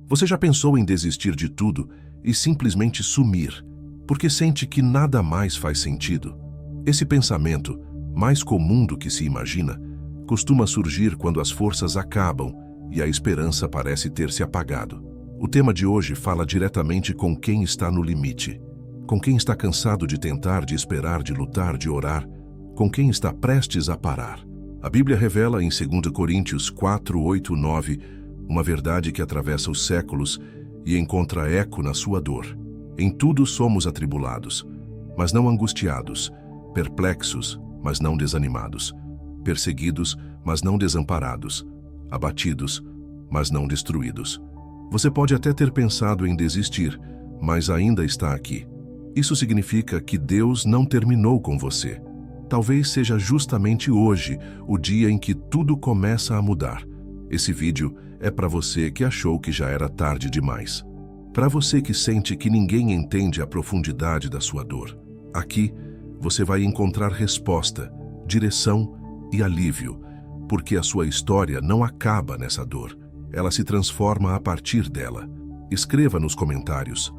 Você já pensou em desistir de tudo e simplesmente sumir, porque sente que nada mais faz sentido? Esse pensamento, mais comum do que se imagina, costuma surgir quando as forças acabam e a esperança parece ter se apagado. O tema de hoje fala diretamente com quem está no limite, com quem está cansado de tentar, de esperar, de lutar, de orar, com quem está prestes a parar. A Bíblia revela em 2 Coríntios 4, 8, 9, uma verdade que atravessa os séculos e encontra eco na sua dor. Em tudo somos atribulados, mas não angustiados, perplexos, mas não desanimados, perseguidos, mas não desamparados, abatidos, mas não destruídos. Você pode até ter pensado em desistir, mas ainda está aqui. Isso significa que Deus não terminou com você. Talvez seja justamente hoje o dia em que tudo começa a mudar. Esse vídeo é para você que achou que já era tarde demais. Para você que sente que ninguém entende a profundidade da sua dor. Aqui, você vai encontrar resposta, direção e alívio, porque a sua história não acaba nessa dor. Ela se transforma a partir dela. Escreva nos comentários: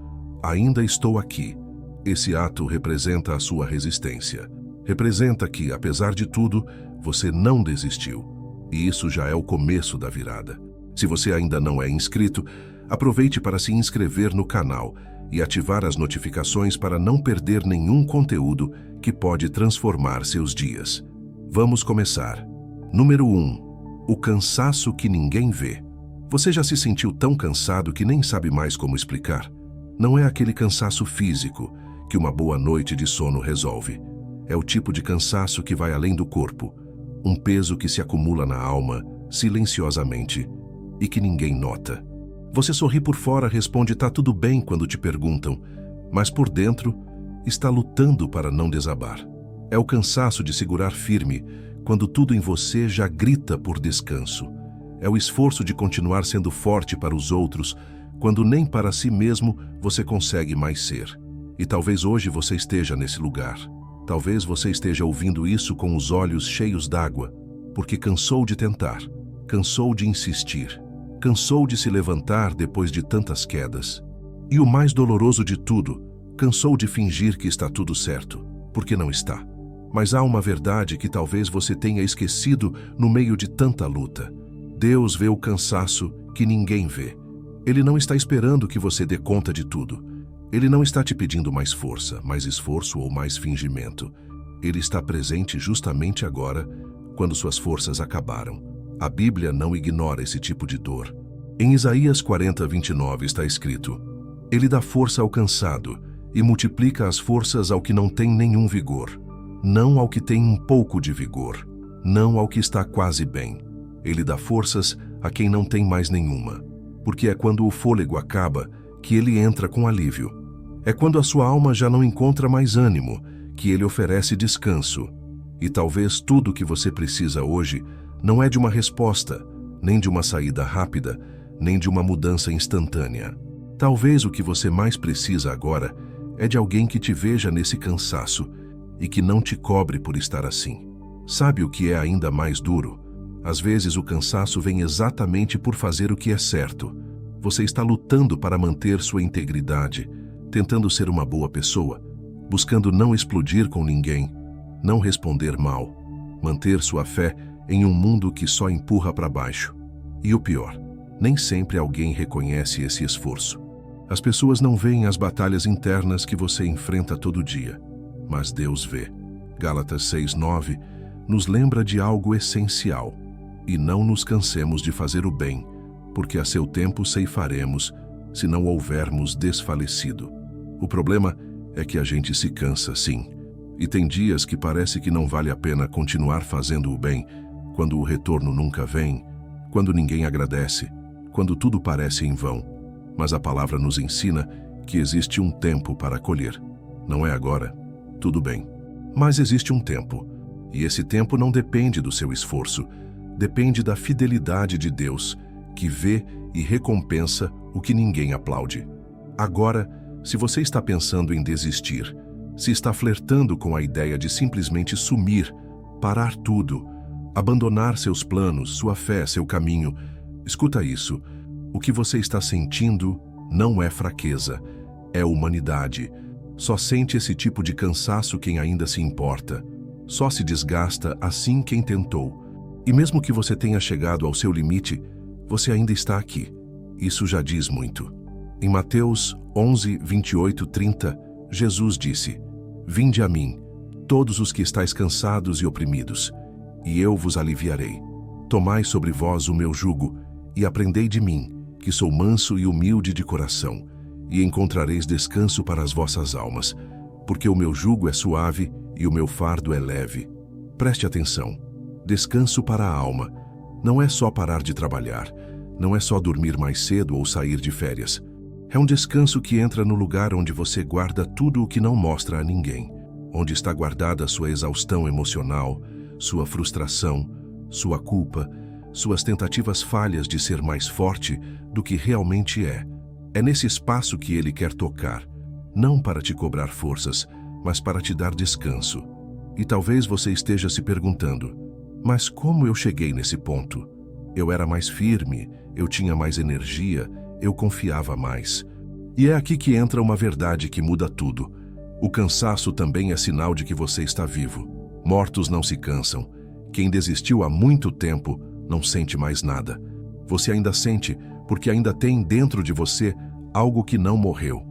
ainda estou aqui. Esse ato representa a sua resistência. Representa que, apesar de tudo, você não desistiu. E isso já é o começo da virada. Se você ainda não é inscrito, aproveite para se inscrever no canal e ativar as notificações para não perder nenhum conteúdo que pode transformar seus dias. Vamos começar. Número 1. O cansaço que ninguém vê. Você já se sentiu tão cansado que nem sabe mais como explicar? Não é aquele cansaço físico que uma boa noite de sono resolve. É o tipo de cansaço que vai além do corpo, um peso que se acumula na alma, silenciosamente, e que ninguém nota. Você sorri por fora, responde "tá tudo bem" quando te perguntam, mas por dentro está lutando para não desabar. É o cansaço de segurar firme quando tudo em você já grita por descanso. É o esforço de continuar sendo forte para os outros quando nem para si mesmo você consegue mais ser. E talvez hoje você esteja nesse lugar. Talvez você esteja ouvindo isso com os olhos cheios d'água, porque cansou de tentar, cansou de insistir, cansou de se levantar depois de tantas quedas. E o mais doloroso de tudo, cansou de fingir que está tudo certo, porque não está. Mas há uma verdade que talvez você tenha esquecido no meio de tanta luta. Deus vê o cansaço que ninguém vê. Ele não está esperando que você dê conta de tudo. Ele não está te pedindo mais força, mais esforço ou mais fingimento. Ele está presente justamente agora, quando suas forças acabaram. A Bíblia não ignora esse tipo de dor. Em Isaías 40, 29 está escrito: Ele dá força ao cansado e multiplica as forças ao que não tem nenhum vigor. Não ao que tem um pouco de vigor, não ao que está quase bem. Ele dá forças a quem não tem mais nenhuma, porque é quando o fôlego acaba que ele entra com alívio. É quando a sua alma já não encontra mais ânimo que ele oferece descanso. E talvez tudo o que você precisa hoje não é de uma resposta, nem de uma saída rápida, nem de uma mudança instantânea. Talvez o que você mais precisa agora é de alguém que te veja nesse cansaço e que não te cobre por estar assim. Sabe o que é ainda mais duro? Às vezes o cansaço vem exatamente por fazer o que é certo. Você está lutando para manter sua integridade, tentando ser uma boa pessoa, buscando não explodir com ninguém, não responder mal, manter sua fé em um mundo que só empurra para baixo. E o pior, nem sempre alguém reconhece esse esforço. As pessoas não veem as batalhas internas que você enfrenta todo dia, mas Deus vê. Gálatas 6:9 nos lembra de algo essencial: e não nos cansemos de fazer o bem, porque a seu tempo ceifaremos, se não houvermos desfalecido. O problema é que a gente se cansa, sim. E tem dias que parece que não vale a pena continuar fazendo o bem, quando o retorno nunca vem, quando ninguém agradece, quando tudo parece em vão. Mas a palavra nos ensina que existe um tempo para colher. Não é agora, tudo bem. Mas existe um tempo, e esse tempo não depende do seu esforço, depende da fidelidade de Deus, que vê e recompensa o que ninguém aplaude. Agora, se você está pensando em desistir, se está flertando com a ideia de simplesmente sumir, parar tudo, abandonar seus planos, sua fé, seu caminho, escuta isso. O que você está sentindo não é fraqueza, é humanidade. Só sente esse tipo de cansaço quem ainda se importa. Só se desgasta assim quem tentou. E mesmo que você tenha chegado ao seu limite, você ainda está aqui. Isso já diz muito. Em Mateus 11, 28, 30, Jesus disse: Vinde a mim, todos os que estáis cansados e oprimidos, e eu vos aliviarei. Tomai sobre vós o meu jugo, e aprendei de mim, que sou manso e humilde de coração, e encontrareis descanso para as vossas almas, porque o meu jugo é suave e o meu fardo é leve. Preste atenção. Descanso para a alma não é só parar de trabalhar, não é só dormir mais cedo ou sair de férias. É um descanso que entra no lugar onde você guarda tudo o que não mostra a ninguém, onde está guardada sua exaustão emocional, sua frustração, sua culpa, suas tentativas falhas de ser mais forte do que realmente é. É nesse espaço que ele quer tocar, não para te cobrar forças, mas para te dar descanso. E talvez você esteja se perguntando: mas como eu cheguei nesse ponto? Eu era mais firme, eu tinha mais energia, eu confiava mais. E é aqui que entra uma verdade que muda tudo. O cansaço também é sinal de que você está vivo. Mortos não se cansam. Quem desistiu há muito tempo não sente mais nada. Você ainda sente porque ainda tem dentro de você algo que não morreu.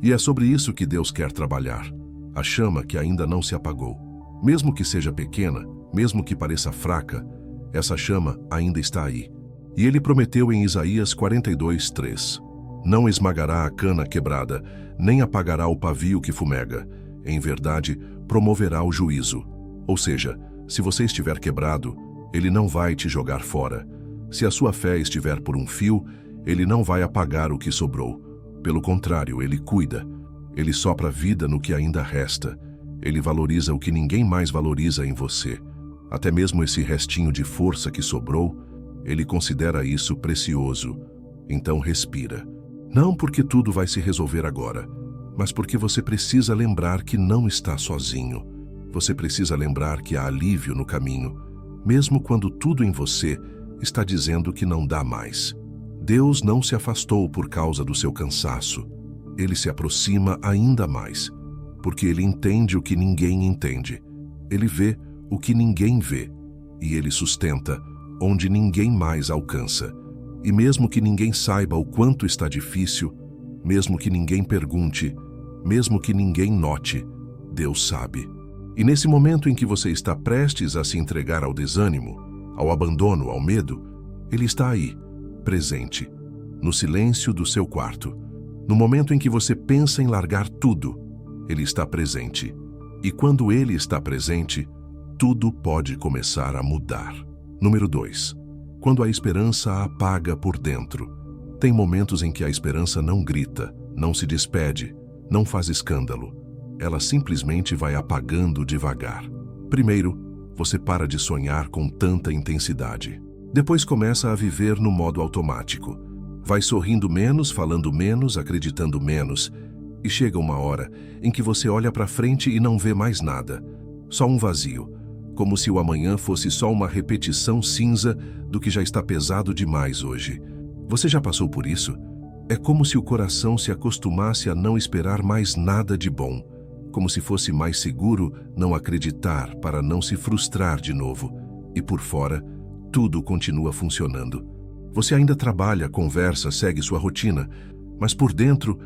E é sobre isso que Deus quer trabalhar. A chama que ainda não se apagou. Mesmo que seja pequena, mesmo que pareça fraca, essa chama ainda está aí. E ele prometeu em Isaías 42, 3: Não esmagará a cana quebrada, nem apagará o pavio que fumega. Em verdade, promoverá o juízo. Ou seja, se você estiver quebrado, ele não vai te jogar fora. Se a sua fé estiver por um fio, ele não vai apagar o que sobrou. Pelo contrário, ele cuida. Ele sopra vida no que ainda resta. Ele valoriza o que ninguém mais valoriza em você. Até mesmo esse restinho de força que sobrou, ele considera isso precioso. Então respira. Não porque tudo vai se resolver agora, mas porque você precisa lembrar que não está sozinho. Você precisa lembrar que há alívio no caminho, mesmo quando tudo em você está dizendo que não dá mais. Deus não se afastou por causa do seu cansaço. Ele se aproxima ainda mais, porque ele entende o que ninguém entende. Ele vê o que ninguém vê, e ele sustenta onde ninguém mais alcança. E mesmo que ninguém saiba o quanto está difícil, mesmo que ninguém pergunte, mesmo que ninguém note, Deus sabe. E nesse momento em que você está prestes a se entregar ao desânimo, ao abandono, ao medo, ele está aí, presente, no silêncio do seu quarto. No momento em que você pensa em largar tudo, ele está presente. E quando ele está presente, tudo pode começar a mudar. Número 2. Quando a esperança apaga por dentro. Tem momentos em que a esperança não grita, não se despede, não faz escândalo. Ela simplesmente vai apagando devagar. Primeiro, você para de sonhar com tanta intensidade. Depois começa a viver no modo automático. Vai sorrindo menos, falando menos, acreditando menos. E chega uma hora em que você olha para frente e não vê mais nada. Só um vazio. Como se o amanhã fosse só uma repetição cinza do que já está pesado demais hoje. Você já passou por isso? É como se o coração se acostumasse a não esperar mais nada de bom. Como se fosse mais seguro não acreditar para não se frustrar de novo. E por fora, tudo continua funcionando. Você ainda trabalha, conversa, segue sua rotina, mas por dentro,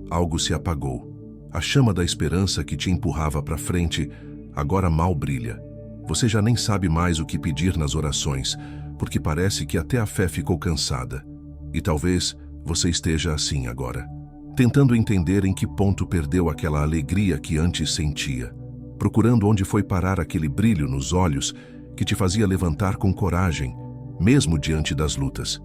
algo se apagou. A chama da esperança que te empurrava para frente agora mal brilha. Você já nem sabe mais o que pedir nas orações, porque parece que até a fé ficou cansada. E talvez você esteja assim agora, tentando entender em que ponto perdeu aquela alegria que antes sentia, procurando onde foi parar aquele brilho nos olhos que te fazia levantar com coragem, mesmo diante das lutas.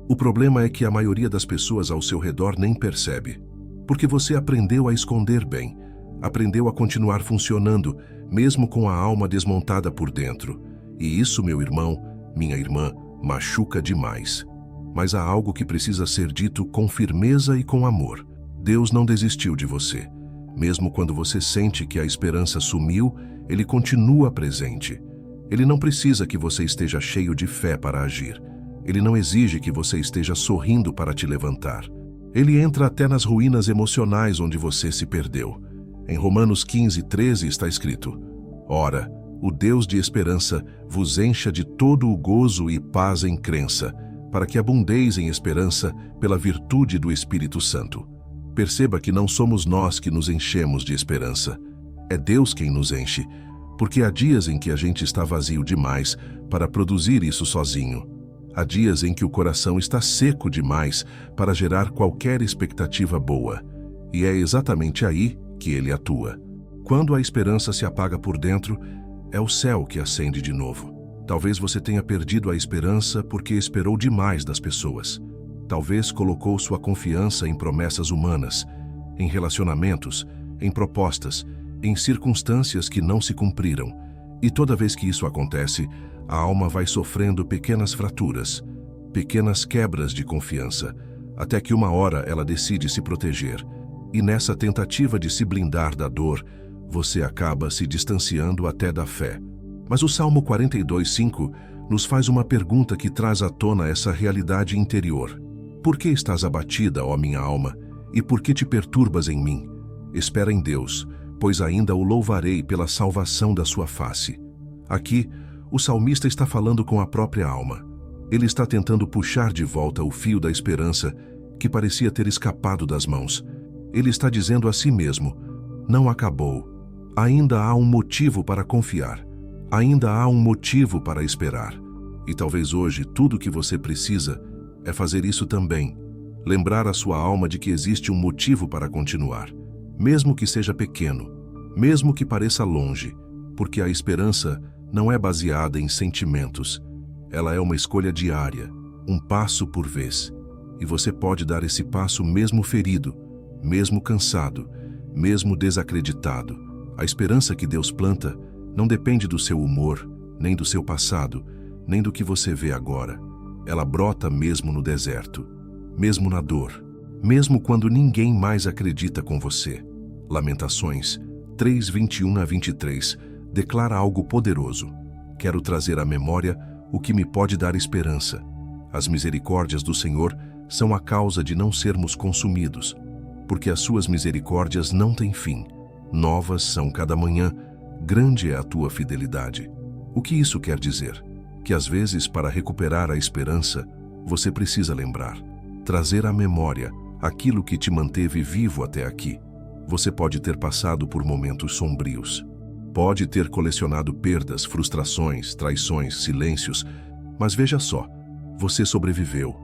O problema é que a maioria das pessoas ao seu redor nem percebe, porque você aprendeu a esconder bem, aprendeu a continuar funcionando, mesmo com a alma desmontada por dentro. E isso, meu irmão, minha irmã, machuca demais. Mas há algo que precisa ser dito com firmeza e com amor. Deus não desistiu de você. Mesmo quando você sente que a esperança sumiu, Ele continua presente. Ele não precisa que você esteja cheio de fé para agir. Ele não exige que você esteja sorrindo para te levantar. Ele entra até nas ruínas emocionais onde você se perdeu. Em Romanos 15:13 está escrito: Ora, o Deus de esperança vos encha de todo o gozo e paz em crença, para que abundeis em esperança pela virtude do Espírito Santo. Perceba que não somos nós que nos enchemos de esperança. É Deus quem nos enche, porque há dias em que a gente está vazio demais para produzir isso sozinho. Há dias em que o coração está seco demais para gerar qualquer expectativa boa. E é exatamente aí que ele atua. Quando a esperança se apaga por dentro, é o céu que acende de novo. Talvez você tenha perdido a esperança porque esperou demais das pessoas. Talvez colocou sua confiança em promessas humanas, em relacionamentos, em propostas, em circunstâncias que não se cumpriram. E toda vez que isso acontece, a alma vai sofrendo pequenas fraturas, pequenas quebras de confiança, até que uma hora ela decide se proteger. E nessa tentativa de se blindar da dor, você acaba se distanciando até da fé. Mas o Salmo 42:5 nos faz uma pergunta que traz à tona essa realidade interior. Por que estás abatida, ó minha alma, e por que te perturbas em mim? Espera em Deus, pois ainda o louvarei pela salvação da sua face. Aqui, o salmista está falando com a própria alma. Ele está tentando puxar de volta o fio da esperança que parecia ter escapado das mãos. Ele está dizendo a si mesmo: não acabou. Ainda há um motivo para confiar. Ainda há um motivo para esperar. E talvez hoje tudo o que você precisa é fazer isso também. Lembrar a sua alma de que existe um motivo para continuar, mesmo que seja pequeno, mesmo que pareça longe, porque a esperança não é baseada em sentimentos. Ela é uma escolha diária, um passo por vez. E você pode dar esse passo mesmo ferido, mesmo cansado, mesmo desacreditado. A esperança que Deus planta não depende do seu humor, nem do seu passado, nem do que você vê agora. Ela brota mesmo no deserto, mesmo na dor, mesmo quando ninguém mais acredita com você. Lamentações 3:21-23 declara algo poderoso. Quero trazer à memória o que me pode dar esperança. As misericórdias do Senhor são a causa de não sermos consumidos, porque as suas misericórdias não têm fim. Novas são cada manhã, grande é a tua fidelidade. O que isso quer dizer? Que às vezes, para recuperar a esperança, você precisa lembrar, trazer à memória aquilo que te manteve vivo até aqui. Você pode ter passado por momentos sombrios, pode ter colecionado perdas, frustrações, traições, silêncios, mas veja só, você sobreviveu,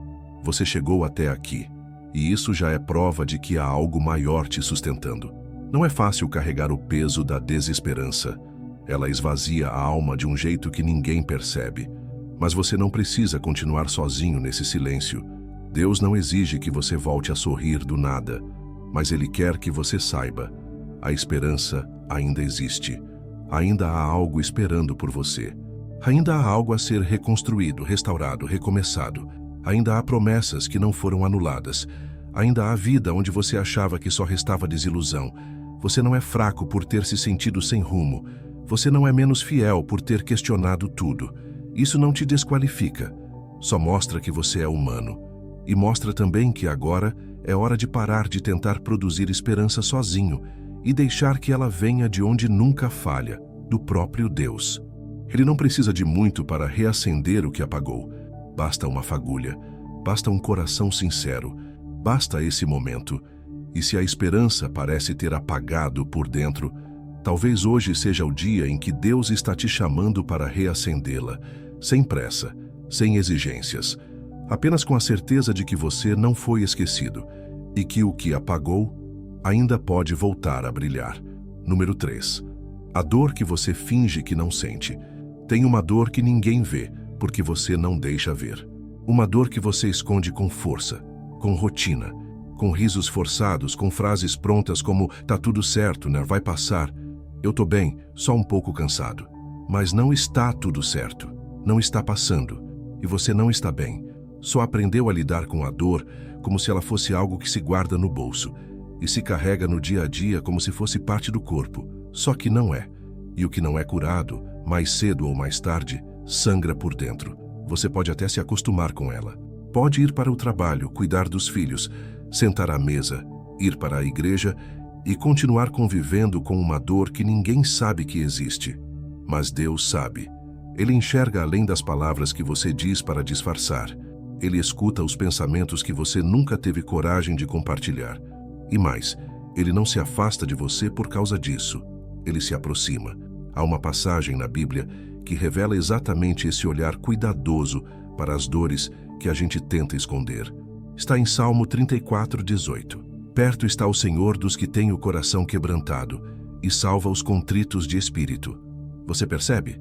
você chegou até aqui, e isso já é prova de que há algo maior te sustentando. Não é fácil carregar o peso da desesperança. Ela esvazia a alma de um jeito que ninguém percebe. Mas você não precisa continuar sozinho nesse silêncio. Deus não exige que você volte a sorrir do nada, mas Ele quer que você saiba: a esperança ainda existe. Ainda há algo esperando por você. Ainda há algo a ser reconstruído, restaurado, recomeçado. Ainda há promessas que não foram anuladas. Ainda há vida onde você achava que só restava desilusão. Você não é fraco por ter se sentido sem rumo. Você não é menos fiel por ter questionado tudo. Isso não te desqualifica. Só mostra que você é humano. E mostra também que agora é hora de parar de tentar produzir esperança sozinho e deixar que ela venha de onde nunca falha, do próprio Deus. Ele não precisa de muito para reacender o que apagou. Basta uma fagulha, basta um coração sincero, basta esse momento. E se a esperança parece ter apagado por dentro, talvez hoje seja o dia em que Deus está te chamando para reacendê-la, sem pressa, sem exigências, apenas com a certeza de que você não foi esquecido e que o que apagou ainda pode voltar a brilhar. Número 3. A dor que você finge que não sente. Tem uma dor que ninguém vê, porque você não deixa ver. Uma dor que você esconde com força, com rotina, com risos forçados, com frases prontas como "tá tudo certo, né? Vai passar. Eu tô bem, só um pouco cansado." Mas não está tudo certo. Não está passando. E você não está bem. Só aprendeu a lidar com a dor como se ela fosse algo que se guarda no bolso e se carrega no dia a dia como se fosse parte do corpo. Só que não é. E o que não é curado, mais cedo ou mais tarde, sangra por dentro. Você pode até se acostumar com ela. Pode ir para o trabalho, cuidar dos filhos, sentar à mesa, ir para a igreja e continuar convivendo com uma dor que ninguém sabe que existe. Mas Deus sabe. Ele enxerga além das palavras que você diz para disfarçar. Ele escuta os pensamentos que você nunca teve coragem de compartilhar. E mais, ele não se afasta de você por causa disso. Ele se aproxima. Há uma passagem na Bíblia que revela exatamente esse olhar cuidadoso para as dores que a gente tenta esconder. Está em Salmo 34:18. Perto está o Senhor dos que têm o coração quebrantado e salva os contritos de espírito. Você percebe?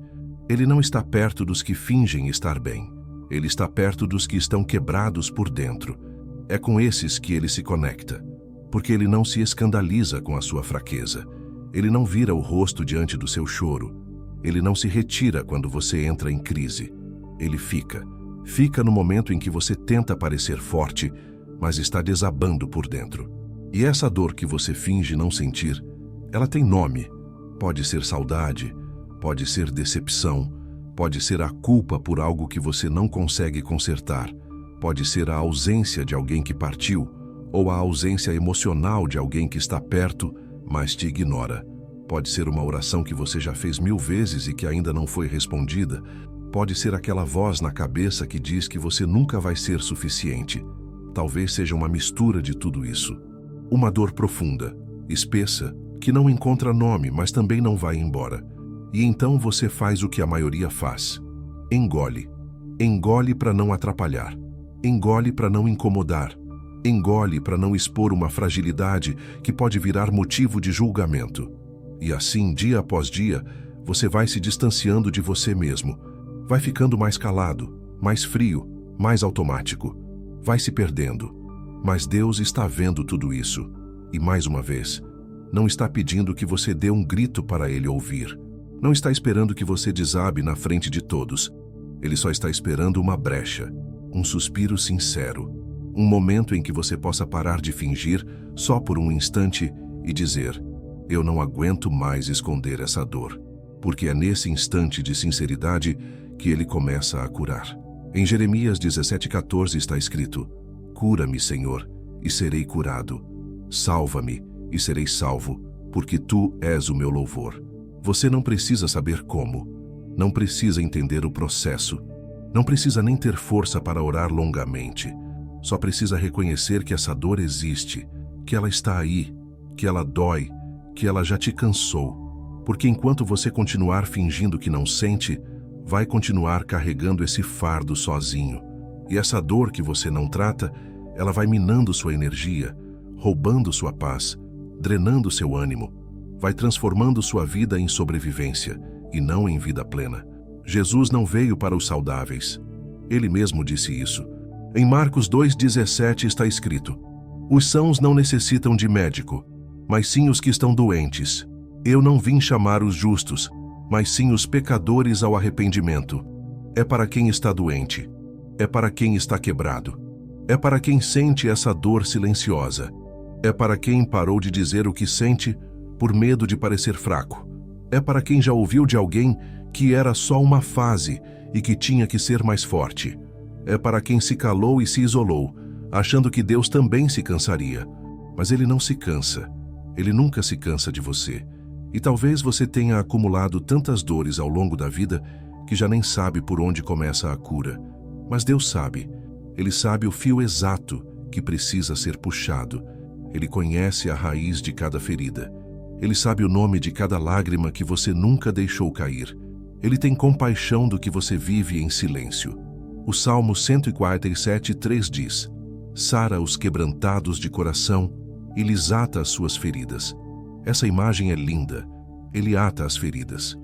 Ele não está perto dos que fingem estar bem. Ele está perto dos que estão quebrados por dentro. É com esses que ele se conecta, porque ele não se escandaliza com a sua fraqueza. Ele não vira o rosto diante do seu choro. Ele não se retira quando você entra em crise. Ele fica. Fica no momento em que você tenta parecer forte, mas está desabando por dentro. E essa dor que você finge não sentir, ela tem nome. Pode ser saudade, pode ser decepção, pode ser a culpa por algo que você não consegue consertar, pode ser a ausência de alguém que partiu, ou a ausência emocional de alguém que está perto, mas te ignora. Pode ser uma oração que você já fez 1000 vezes e que ainda não foi respondida. Pode ser aquela voz na cabeça que diz que você nunca vai ser suficiente. Talvez seja uma mistura de tudo isso. Uma dor profunda, espessa, que não encontra nome, mas também não vai embora. E então você faz o que a maioria faz. Engole. Engole para não atrapalhar. Engole para não incomodar. Engole para não expor uma fragilidade que pode virar motivo de julgamento. E assim, dia após dia, você vai se distanciando de você mesmo. Vai ficando mais calado, mais frio, mais automático. Vai se perdendo. Mas Deus está vendo tudo isso. E mais uma vez, não está pedindo que você dê um grito para Ele ouvir. Não está esperando que você desabe na frente de todos. Ele só está esperando uma brecha, um suspiro sincero, um momento em que você possa parar de fingir só por um instante e dizer: eu não aguento mais esconder essa dor. Porque é nesse instante de sinceridade que Ele começa a curar. Em Jeremias 17:14 está escrito: cura-me, Senhor, e serei curado. Salva-me, e serei salvo, porque Tu és o meu louvor. Você não precisa saber como, não precisa entender o processo, não precisa nem ter força para orar longamente. Só precisa reconhecer que essa dor existe, que ela está aí, que ela dói, que ela já te cansou. Porque enquanto você continuar fingindo que não sente, vai continuar carregando esse fardo sozinho. E essa dor que você não trata, ela vai minando sua energia, roubando sua paz, drenando seu ânimo, vai transformando sua vida em sobrevivência e não em vida plena. Jesus não veio para os saudáveis. Ele mesmo disse isso. Em Marcos 2:17 está escrito: os sãos não necessitam de médico, mas sim os que estão doentes. Eu não vim chamar os justos, mas sim os pecadores ao arrependimento. É para quem está doente. É para quem está quebrado. É para quem sente essa dor silenciosa. É para quem parou de dizer o que sente por medo de parecer fraco. É para quem já ouviu de alguém que era só uma fase e que tinha que ser mais forte. É para quem se calou e se isolou, achando que Deus também se cansaria. Mas Ele não se cansa. Ele nunca se cansa de você. E talvez você tenha acumulado tantas dores ao longo da vida que já nem sabe por onde começa a cura. Mas Deus sabe. Ele sabe o fio exato que precisa ser puxado. Ele conhece a raiz de cada ferida. Ele sabe o nome de cada lágrima que você nunca deixou cair. Ele tem compaixão do que você vive em silêncio. O Salmo 147:3 diz: sara os quebrantados de coração e lhes ata as suas feridas. Essa imagem é linda. Ele ata as feridas.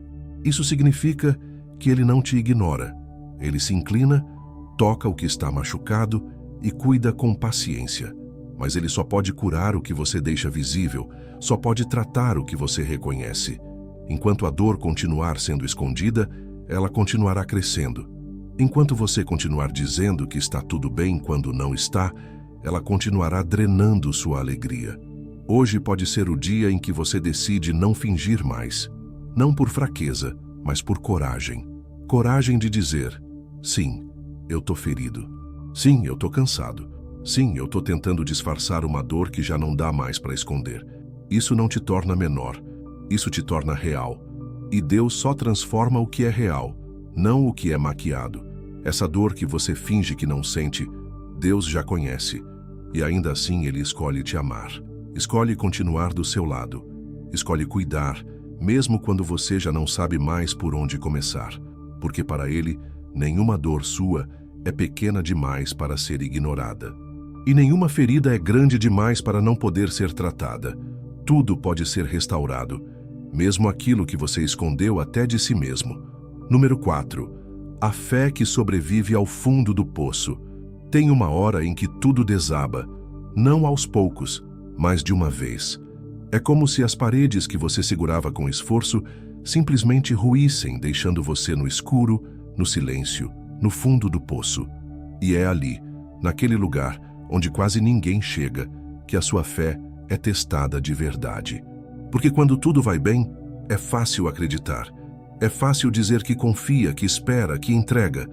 Isso significa que Ele não te ignora. Ele se inclina, toca o que está machucado e cuida com paciência. Mas Ele só pode curar o que você deixa visível, só pode tratar o que você reconhece. Enquanto a dor continuar sendo escondida, ela continuará crescendo. Enquanto você continuar dizendo que está tudo bem quando não está, ela continuará drenando sua alegria. Hoje pode ser o dia em que você decide não fingir mais. Não por fraqueza, mas por coragem. Coragem de dizer: sim, eu tô ferido. Sim, eu tô cansado. Sim, eu tô tentando disfarçar uma dor que já não dá mais para esconder. Isso não te torna menor. Isso te torna real. E Deus só transforma o que é real, não o que é maquiado. Essa dor que você finge que não sente, Deus já conhece. E ainda assim Ele escolhe te amar. Escolhe continuar do seu lado. Escolhe cuidar, mesmo quando você já não sabe mais por onde começar. Porque para Ele, nenhuma dor sua é pequena demais para ser ignorada. E nenhuma ferida é grande demais para não poder ser tratada. Tudo pode ser restaurado, mesmo aquilo que você escondeu até de si mesmo. Número 4. A fé que sobrevive ao fundo do poço. Tem uma hora em que tudo desaba, não aos poucos, mas de uma vez. É como se as paredes que você segurava com esforço simplesmente ruíssem, deixando você no escuro, no silêncio, no fundo do poço. E é ali, naquele lugar, onde quase ninguém chega, que a sua fé é testada de verdade. Porque quando tudo vai bem, é fácil acreditar. É fácil dizer que confia, que espera, que entrega.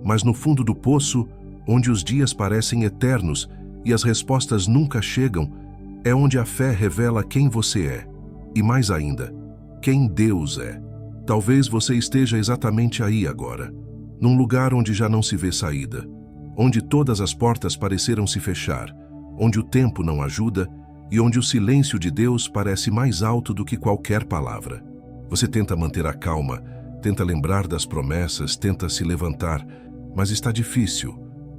Mas no fundo do poço, onde os dias parecem eternos e as respostas nunca chegam, é onde a fé revela quem você é. E mais ainda, quem Deus é. Talvez você esteja exatamente aí agora, num lugar onde já não se vê saída, onde todas as portas pareceram se fechar, onde o tempo não ajuda e onde o silêncio de Deus parece mais alto do que qualquer palavra. Você tenta manter a calma, tenta lembrar das promessas, tenta se levantar, mas está difícil,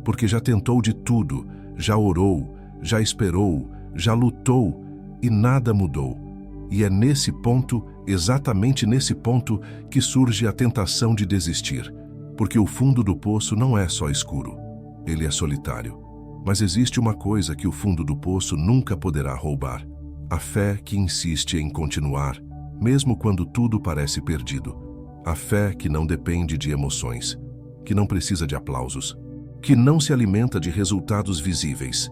porque já tentou de tudo, já orou, já esperou, já lutou e nada mudou. E é nesse ponto, exatamente nesse ponto, que surge a tentação de desistir, porque o fundo do poço não é só escuro, ele é solitário. Mas existe uma coisa que o fundo do poço nunca poderá roubar: a fé que insiste em continuar, mesmo quando tudo parece perdido. A fé que não depende de emoções, que não precisa de aplausos, que não se alimenta de resultados visíveis.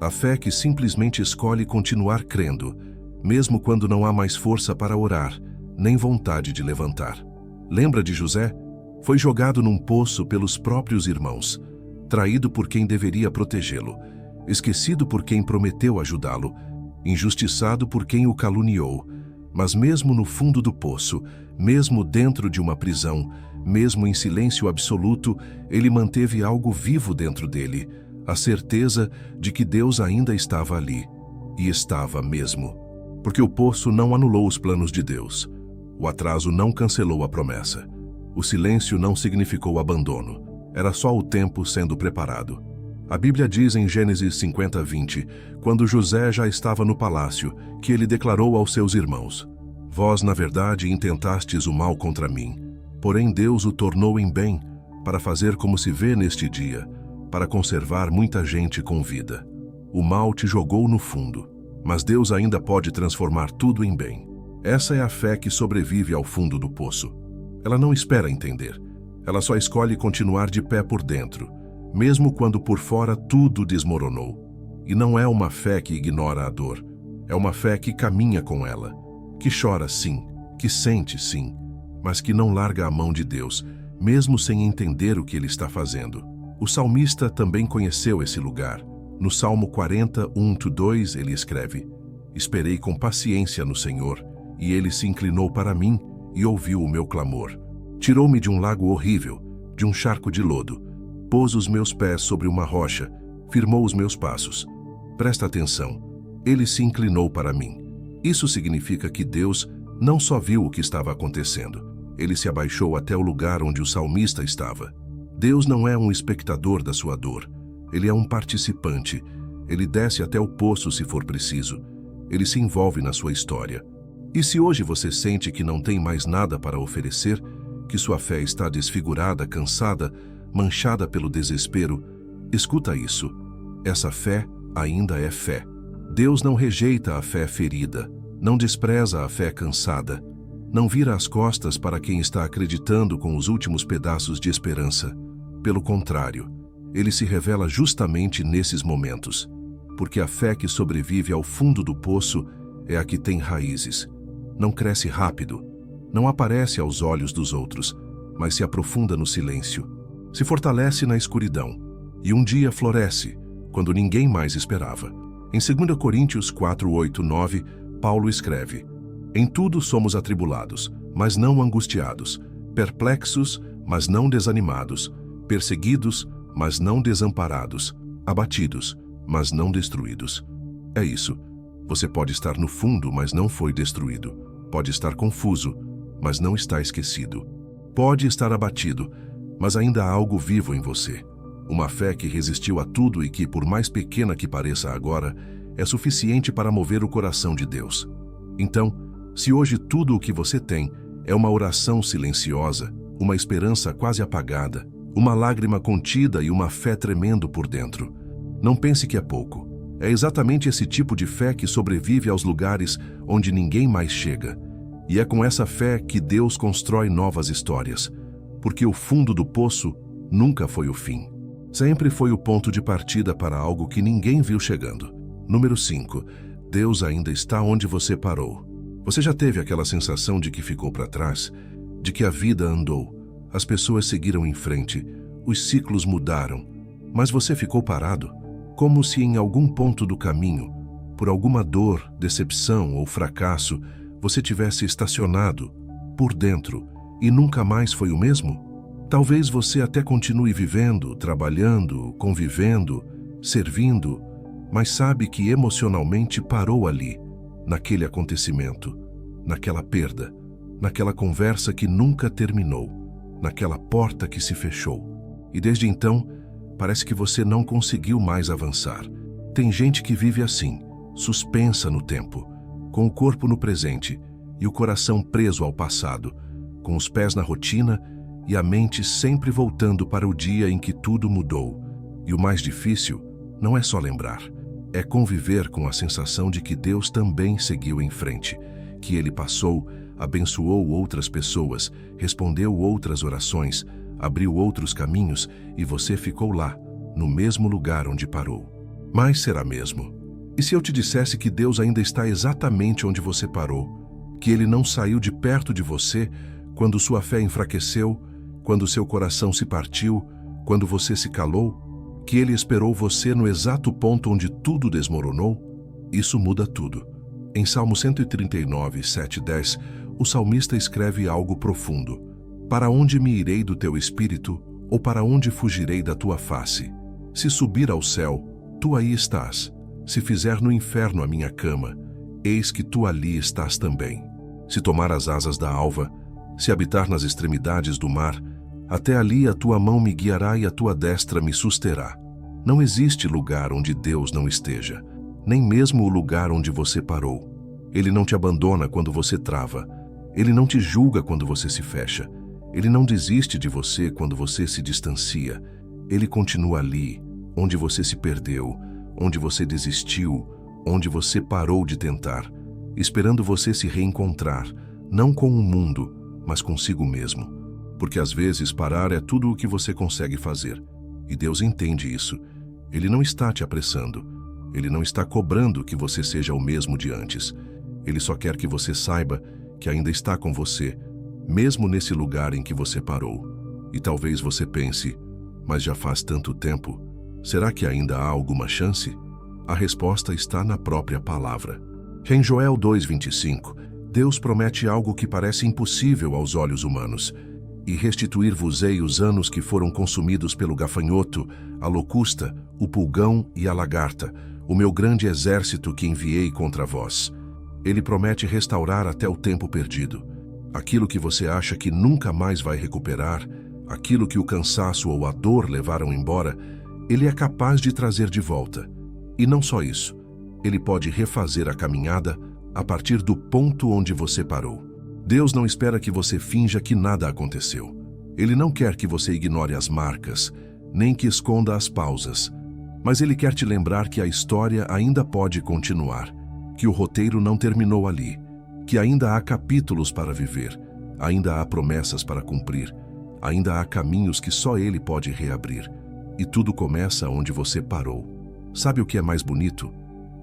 A fé que simplesmente escolhe continuar crendo, mesmo quando não há mais força para orar, nem vontade de levantar. Lembra de José? Foi jogado num poço pelos próprios irmãos, traído por quem deveria protegê-lo, esquecido por quem prometeu ajudá-lo, injustiçado por quem o caluniou. Mas mesmo no fundo do poço, mesmo dentro de uma prisão, mesmo em silêncio absoluto, ele manteve algo vivo dentro dele, a certeza de que Deus ainda estava ali. E estava mesmo. Porque o poço não anulou os planos de Deus. O atraso não cancelou a promessa. O silêncio não significou abandono. Era só o tempo sendo preparado. A Bíblia diz em Gênesis 50:20, quando José já estava no palácio, que ele declarou aos seus irmãos: Vós, na verdade, intentastes o mal contra mim, porém Deus o tornou em bem, para fazer como se vê neste dia, para conservar muita gente com vida. O mal te jogou no fundo, mas Deus ainda pode transformar tudo em bem. Essa é a fé que sobrevive ao fundo do poço. Ela não espera entender. Ela só escolhe continuar de pé por dentro, mesmo quando por fora tudo desmoronou. E não é uma fé que ignora a dor. É uma fé que caminha com ela, que chora sim, que sente sim, mas que não larga a mão de Deus, mesmo sem entender o que ele está fazendo. O salmista também conheceu esse lugar. No Salmo 40, 1-2, ele escreve: Esperei com paciência no Senhor, e ele se inclinou para mim e ouviu o meu clamor. Tirou-me de um lago horrível, de um charco de lodo. Pôs os meus pés sobre uma rocha, firmou os meus passos. Presta atenção, ele se inclinou para mim. Isso significa que Deus não só viu o que estava acontecendo, ele se abaixou até o lugar onde o salmista estava. Deus não é um espectador da sua dor, ele é um participante. Ele desce até o poço se for preciso. Ele se envolve na sua história. E se hoje você sente que não tem mais nada para oferecer, que sua fé está desfigurada, cansada, manchada pelo desespero, escuta isso. Essa fé ainda é fé. Deus não rejeita a fé ferida, não despreza a fé cansada, não vira as costas para quem está acreditando com os últimos pedaços de esperança. Pelo contrário, ele se revela justamente nesses momentos, porque a fé que sobrevive ao fundo do poço é a que tem raízes. Não cresce rápido, não aparece aos olhos dos outros, mas se aprofunda no silêncio. Se fortalece na escuridão e um dia floresce quando ninguém mais esperava. Em 2 Coríntios 4, 8, 9, Paulo escreve: Em tudo somos atribulados, mas não angustiados, perplexos, mas não desanimados, perseguidos, mas não desamparados, abatidos, mas não destruídos. É isso. Você pode estar no fundo, mas não foi destruído. Pode estar confuso, mas não está esquecido. Pode estar abatido, mas ainda há algo vivo em você. Uma fé que resistiu a tudo e que, por mais pequena que pareça agora, é suficiente para mover o coração de Deus. Então, se hoje tudo o que você tem é uma oração silenciosa, uma esperança quase apagada, uma lágrima contida e uma fé tremendo por dentro, não pense que é pouco. É exatamente esse tipo de fé que sobrevive aos lugares onde ninguém mais chega. E é com essa fé que Deus constrói novas histórias, porque o fundo do poço nunca foi o fim. Sempre foi o ponto de partida para algo que ninguém viu chegando. Número 5. Deus ainda está onde você parou. Você já teve aquela sensação de que ficou para trás? De que a vida andou, as pessoas seguiram em frente, os ciclos mudaram, mas você ficou parado? Como se em algum ponto do caminho, por alguma dor, decepção ou fracasso, você tivesse estacionado, por dentro, e nunca mais foi o mesmo? Talvez você até continue vivendo, trabalhando, convivendo, servindo, mas sabe que emocionalmente parou ali, naquele acontecimento, naquela perda, naquela conversa que nunca terminou, naquela porta que se fechou. E desde então, parece que você não conseguiu mais avançar. Tem gente que vive assim, suspensa no tempo, com o corpo no presente e o coração preso ao passado, com os pés na rotina e a mente sempre voltando para o dia em que tudo mudou. E o mais difícil não é só lembrar, é conviver com a sensação de que Deus também seguiu em frente, que Ele passou, abençoou outras pessoas, respondeu outras orações, abriu outros caminhos e você ficou lá, no mesmo lugar onde parou. Mas será mesmo? E se eu te dissesse que Deus ainda está exatamente onde você parou? Que Ele não saiu de perto de você quando sua fé enfraqueceu, quando seu coração se partiu, quando você se calou? Que Ele esperou você no exato ponto onde tudo desmoronou? Isso muda tudo. Em Salmo 139, 7, 10, o salmista escreve algo profundo. Para onde me irei do teu espírito, ou para onde fugirei da tua face? Se subir ao céu, tu aí estás. Se fizer no inferno a minha cama, eis que tu ali estás também. Se tomar as asas da alva, se habitar nas extremidades do mar, até ali a tua mão me guiará e a tua destra me susterá. Não existe lugar onde Deus não esteja, nem mesmo o lugar onde você parou. Ele não te abandona quando você trava. Ele não te julga quando você se fecha. Ele não desiste de você quando você se distancia. Ele continua ali, onde você se perdeu, onde você desistiu, onde você parou de tentar, esperando você se reencontrar, não com o mundo, mas consigo mesmo. Porque às vezes parar é tudo o que você consegue fazer. E Deus entende isso. Ele não está te apressando. Ele não está cobrando que você seja o mesmo de antes. Ele só quer que você saiba que ainda está com você, mesmo nesse lugar em que você parou. E talvez você pense, mas já faz tanto tempo, será que ainda há alguma chance? A resposta está na própria palavra. Em Joel 2:25, Deus promete algo que parece impossível aos olhos humanos. E restituir-vos-ei os anos que foram consumidos pelo gafanhoto, a locusta, o pulgão e a lagarta, o meu grande exército que enviei contra vós. Ele promete restaurar até o tempo perdido. Aquilo que você acha que nunca mais vai recuperar, aquilo que o cansaço ou a dor levaram embora, Ele é capaz de trazer de volta. E não só isso, Ele pode refazer a caminhada a partir do ponto onde você parou. Deus não espera que você finja que nada aconteceu. Ele não quer que você ignore as marcas, nem que esconda as pausas. Mas Ele quer te lembrar que a história ainda pode continuar, que o roteiro não terminou ali, que ainda há capítulos para viver, ainda há promessas para cumprir, ainda há caminhos que só Ele pode reabrir. E tudo começa onde você parou. Sabe o que é mais bonito?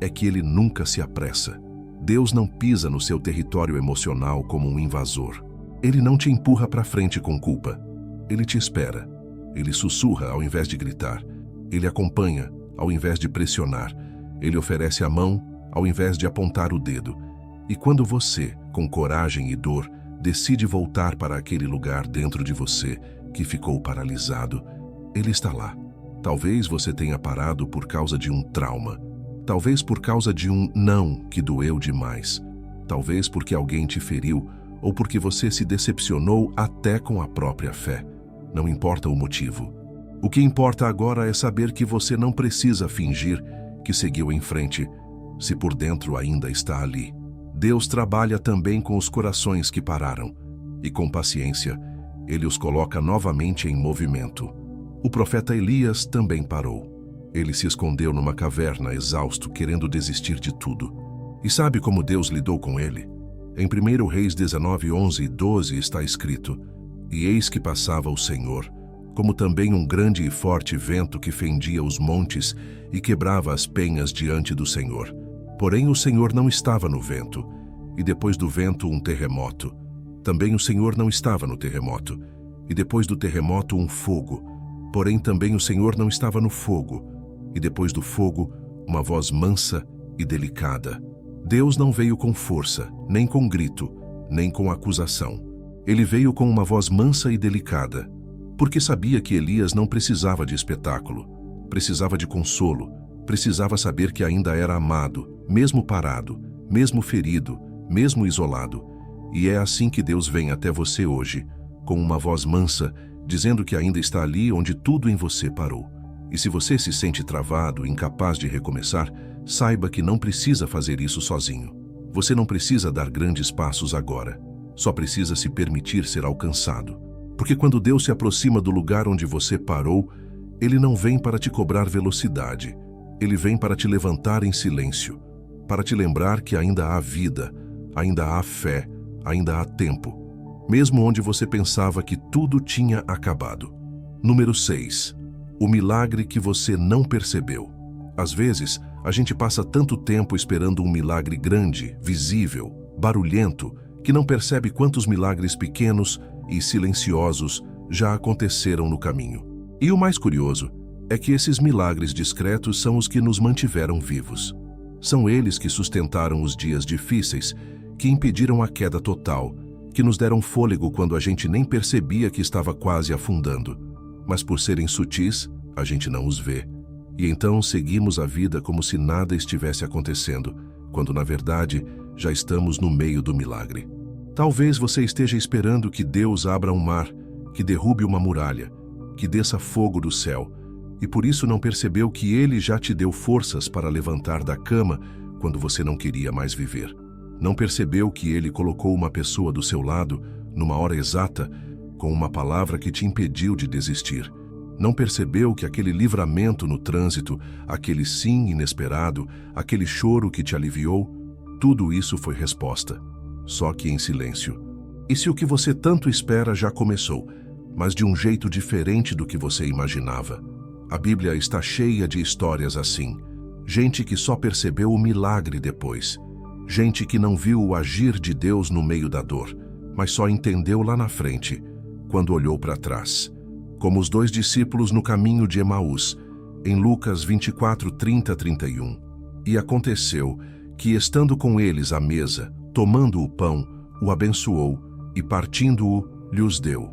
É que Ele nunca se apressa. Deus não pisa no seu território emocional como um invasor. Ele não te empurra para frente com culpa. Ele te espera. Ele sussurra ao invés de gritar. Ele acompanha ao invés de pressionar. Ele oferece a mão ao invés de apontar o dedo. E quando você, com coragem e dor, decide voltar para aquele lugar dentro de você que ficou paralisado, Ele está lá. Talvez você tenha parado por causa de um trauma. Talvez por causa de um não que doeu demais. Talvez porque alguém te feriu ou porque você se decepcionou até com a própria fé. Não importa o motivo. O que importa agora é saber que você não precisa fingir que seguiu em frente, se por dentro ainda está ali. Deus trabalha também com os corações que pararam, e com paciência, Ele os coloca novamente em movimento. O profeta Elias também parou. Ele se escondeu numa caverna, exausto, querendo desistir de tudo. E sabe como Deus lidou com ele? Em 1 Reis 19, 11 e 12 está escrito: E eis que passava o Senhor, como também um grande e forte vento que fendia os montes e quebrava as penhas diante do Senhor. Porém o Senhor não estava no vento, e depois do vento um terremoto. Também o Senhor não estava no terremoto, e depois do terremoto um fogo. Porém também o Senhor não estava no fogo, e depois do fogo uma voz mansa e delicada. Deus não veio com força, nem com grito, nem com acusação. Ele veio com uma voz mansa e delicada, porque sabia que Elias não precisava de espetáculo, precisava de consolo, precisava saber que ainda era amado, mesmo parado, mesmo ferido, mesmo isolado. E é assim que Deus vem até você hoje, com uma voz mansa, dizendo que ainda está ali onde tudo em você parou. E se você se sente travado, incapaz de recomeçar, saiba que não precisa fazer isso sozinho. Você não precisa dar grandes passos agora. Só precisa se permitir ser alcançado. Porque quando Deus se aproxima do lugar onde você parou, Ele não vem para te cobrar velocidade. Ele vem para te levantar em silêncio, para te lembrar que ainda há vida, ainda há fé, ainda há tempo, mesmo onde você pensava que tudo tinha acabado. Número 6. O milagre que você não percebeu. Às vezes, a gente passa tanto tempo esperando um milagre grande, visível, barulhento, que não percebe quantos milagres pequenos e silenciosos já aconteceram no caminho. E o mais curioso é que esses milagres discretos são os que nos mantiveram vivos. São eles que sustentaram os dias difíceis, que impediram a queda total, que nos deram fôlego quando a gente nem percebia que estava quase afundando. Mas por serem sutis, a gente não os vê. E então seguimos a vida como se nada estivesse acontecendo, quando na verdade já estamos no meio do milagre. Talvez você esteja esperando que Deus abra um mar, que derrube uma muralha, que desça fogo do céu, e por isso não percebeu que Ele já te deu forças para levantar da cama quando você não queria mais viver. Não percebeu que Ele colocou uma pessoa do seu lado, numa hora exata, com uma palavra que te impediu de desistir. Não percebeu que aquele livramento no trânsito, aquele sim inesperado, aquele choro que te aliviou, tudo isso foi resposta, só que em silêncio. E se o que você tanto espera já começou, mas de um jeito diferente do que você imaginava? A Bíblia está cheia de histórias assim. Gente que só percebeu o milagre depois. Gente que não viu o agir de Deus no meio da dor, mas só entendeu lá na frente, quando olhou para trás. Como os 2 discípulos no caminho de Emaús, em Lucas 24, 30, 31. E aconteceu que, estando com eles à mesa, tomando o pão, o abençoou e, partindo-o, lhes deu.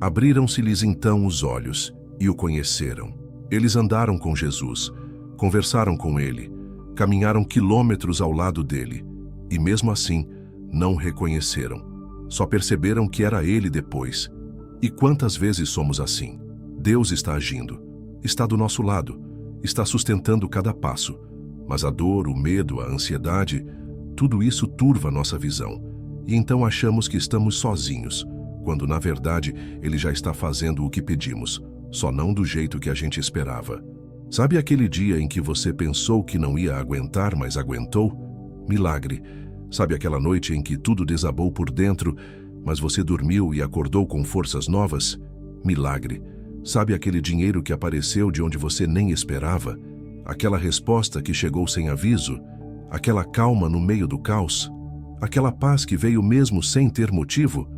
Abriram-se-lhes então os olhos e o conheceram. Eles andaram com Jesus, conversaram com ele, caminharam quilômetros ao lado dele, e mesmo assim não reconheceram. Só perceberam que era ele depois. E quantas vezes somos assim? Deus está agindo, está do nosso lado, está sustentando cada passo, mas a dor, o medo, a ansiedade, tudo isso turva nossa visão, e então achamos que estamos sozinhos, quando na verdade Ele já está fazendo o que pedimos, só não do jeito que a gente esperava. Sabe aquele dia em que você pensou que não ia aguentar, mas aguentou? Milagre. Sabe aquela noite em que tudo desabou por dentro, mas você dormiu e acordou com forças novas? Milagre. Sabe aquele dinheiro que apareceu de onde você nem esperava? Aquela resposta que chegou sem aviso? Aquela calma no meio do caos? Aquela paz que veio mesmo sem ter motivo?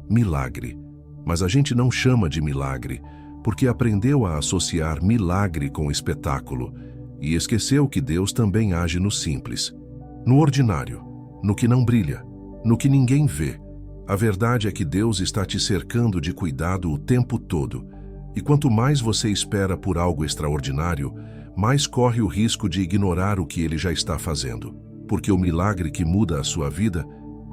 Milagre. Mas a gente não chama de milagre, porque aprendeu a associar milagre com espetáculo e esqueceu que Deus também age no simples, no ordinário, no que não brilha, no que ninguém vê. A verdade é que Deus está te cercando de cuidado o tempo todo, e quanto mais você espera por algo extraordinário, mais corre o risco de ignorar o que Ele já está fazendo, porque o milagre que muda a sua vida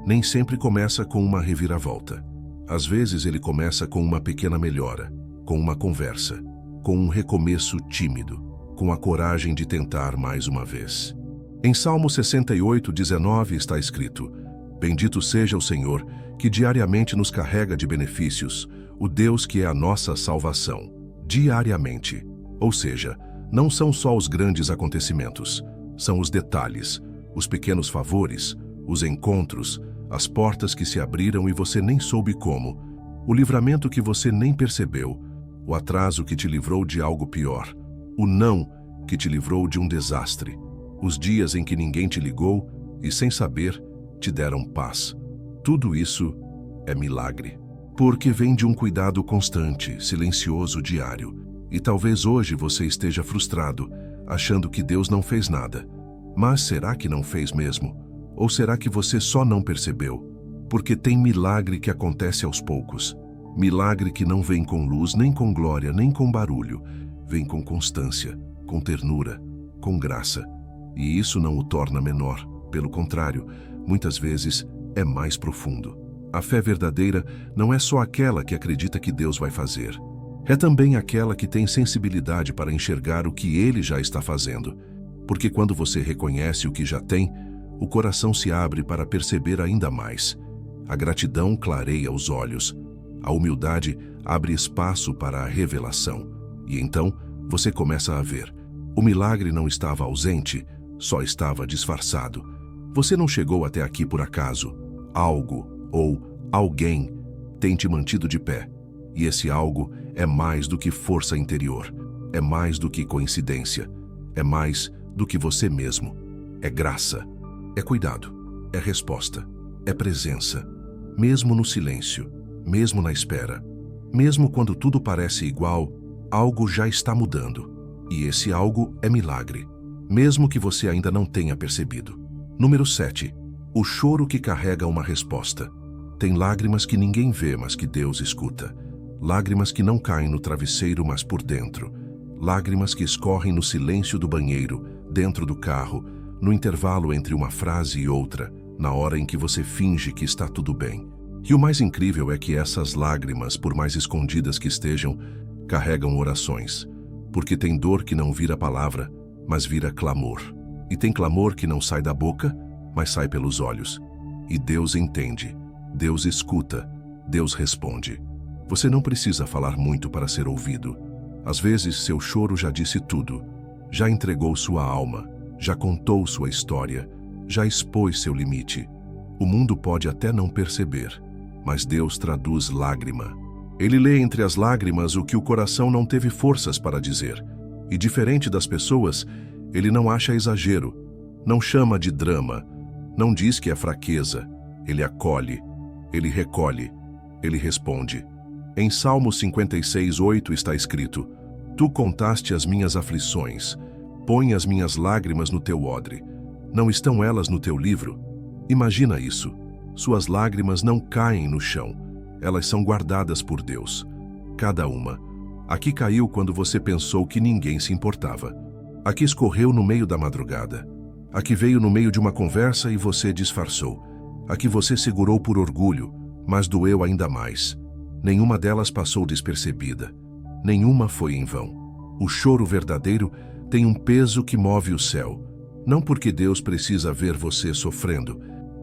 nem sempre começa com uma reviravolta. Às vezes ele começa com uma pequena melhora, com uma conversa, com um recomeço tímido, com a coragem de tentar mais uma vez. Em Salmo 68:19 está escrito: Bendito seja o Senhor, que diariamente nos carrega de benefícios, o Deus que é a nossa salvação. Diariamente. Ou seja, não são só os grandes acontecimentos, são os detalhes, os pequenos favores, os encontros, as portas que se abriram e você nem soube como, o livramento que você nem percebeu, o atraso que te livrou de algo pior, o não que te livrou de um desastre, os dias em que ninguém te ligou e, sem saber, te deram paz. Tudo isso é milagre, porque vem de um cuidado constante, silencioso, diário. E talvez hoje você esteja frustrado, achando que Deus não fez nada. Mas será que não fez mesmo? Ou será que você só não percebeu? Porque tem milagre que acontece aos poucos. Milagre que não vem com luz, nem com glória, nem com barulho. Vem com constância, com ternura, com graça. E isso não o torna menor. Pelo contrário, muitas vezes é mais profundo. A fé verdadeira não é só aquela que acredita que Deus vai fazer. É também aquela que tem sensibilidade para enxergar o que Ele já está fazendo. Porque quando você reconhece o que já tem, o coração se abre para perceber ainda mais. A gratidão clareia os olhos. A humildade abre espaço para a revelação. E então, você começa a ver. O milagre não estava ausente, só estava disfarçado. Você não chegou até aqui por acaso. Algo ou alguém tem te mantido de pé. E esse algo é mais do que força interior. É mais do que coincidência. É mais do que você mesmo. É graça. É cuidado. É resposta. É presença. Mesmo no silêncio. Mesmo na espera. Mesmo quando tudo parece igual, algo já está mudando. E esse algo é milagre. Mesmo que você ainda não tenha percebido. Número 7. O choro que carrega uma resposta. Tem lágrimas que ninguém vê, mas que Deus escuta. Lágrimas que não caem no travesseiro, mas por dentro. Lágrimas que escorrem no silêncio do banheiro, dentro do carro, no intervalo entre uma frase e outra, na hora em que você finge que está tudo bem. E o mais incrível é que essas lágrimas, por mais escondidas que estejam, carregam orações. Porque tem dor que não vira palavra, mas vira clamor. E tem clamor que não sai da boca, mas sai pelos olhos. E Deus entende, Deus escuta, Deus responde. Você não precisa falar muito para ser ouvido. Às vezes, seu choro já disse tudo. Já entregou sua alma, já contou sua história, já expôs seu limite. O mundo pode até não perceber, mas Deus traduz lágrima. Ele lê entre as lágrimas o que o coração não teve forças para dizer. E diferente das pessoas, ele não acha exagero, não chama de drama, não diz que é fraqueza. Ele acolhe, ele recolhe, ele responde. Em Salmo 56:8 está escrito: Tu contaste as minhas aflições, põe as minhas lágrimas no teu odre. Não estão elas no teu livro? Imagina isso. Suas lágrimas não caem no chão. Elas são guardadas por Deus. Cada uma. Aqui caiu quando você pensou que ninguém se importava. Aqui escorreu no meio da madrugada. Aqui veio no meio de uma conversa e você disfarçou. Aqui você segurou por orgulho, mas doeu ainda mais. Nenhuma delas passou despercebida. Nenhuma foi em vão. O choro verdadeiro tem um peso que move o céu. Não porque Deus precisa ver você sofrendo,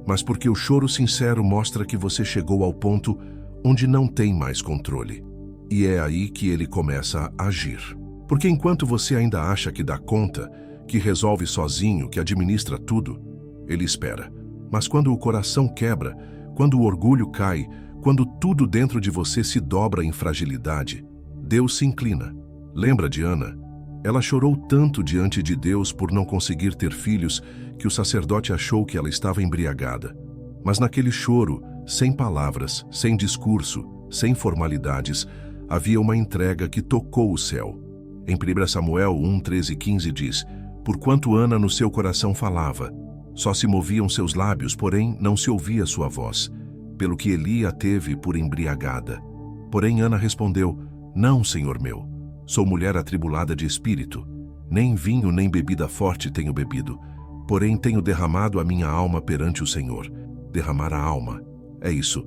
mas porque o choro sincero mostra que você chegou ao ponto onde não tem mais controle. E é aí que ele começa a agir. Porque enquanto você ainda acha que dá conta, que resolve sozinho, que administra tudo, ele espera. Mas quando o coração quebra, quando o orgulho cai, quando tudo dentro de você se dobra em fragilidade, Deus se inclina. Lembra de Ana? Ela chorou tanto diante de Deus por não conseguir ter filhos que o sacerdote achou que ela estava embriagada. Mas naquele choro, sem palavras, sem discurso, sem formalidades, Havia uma entrega que tocou o céu. Em 1 Samuel 1, 13 e 15 diz: Porquanto Ana no seu coração falava, só se moviam seus lábios, porém não se ouvia sua voz, pelo que Eli a teve por embriagada. Porém Ana respondeu: Não, Senhor meu, sou mulher atribulada de espírito. Nem vinho nem bebida forte tenho bebido, porém tenho derramado a minha alma perante o Senhor. Derramar a alma. É isso.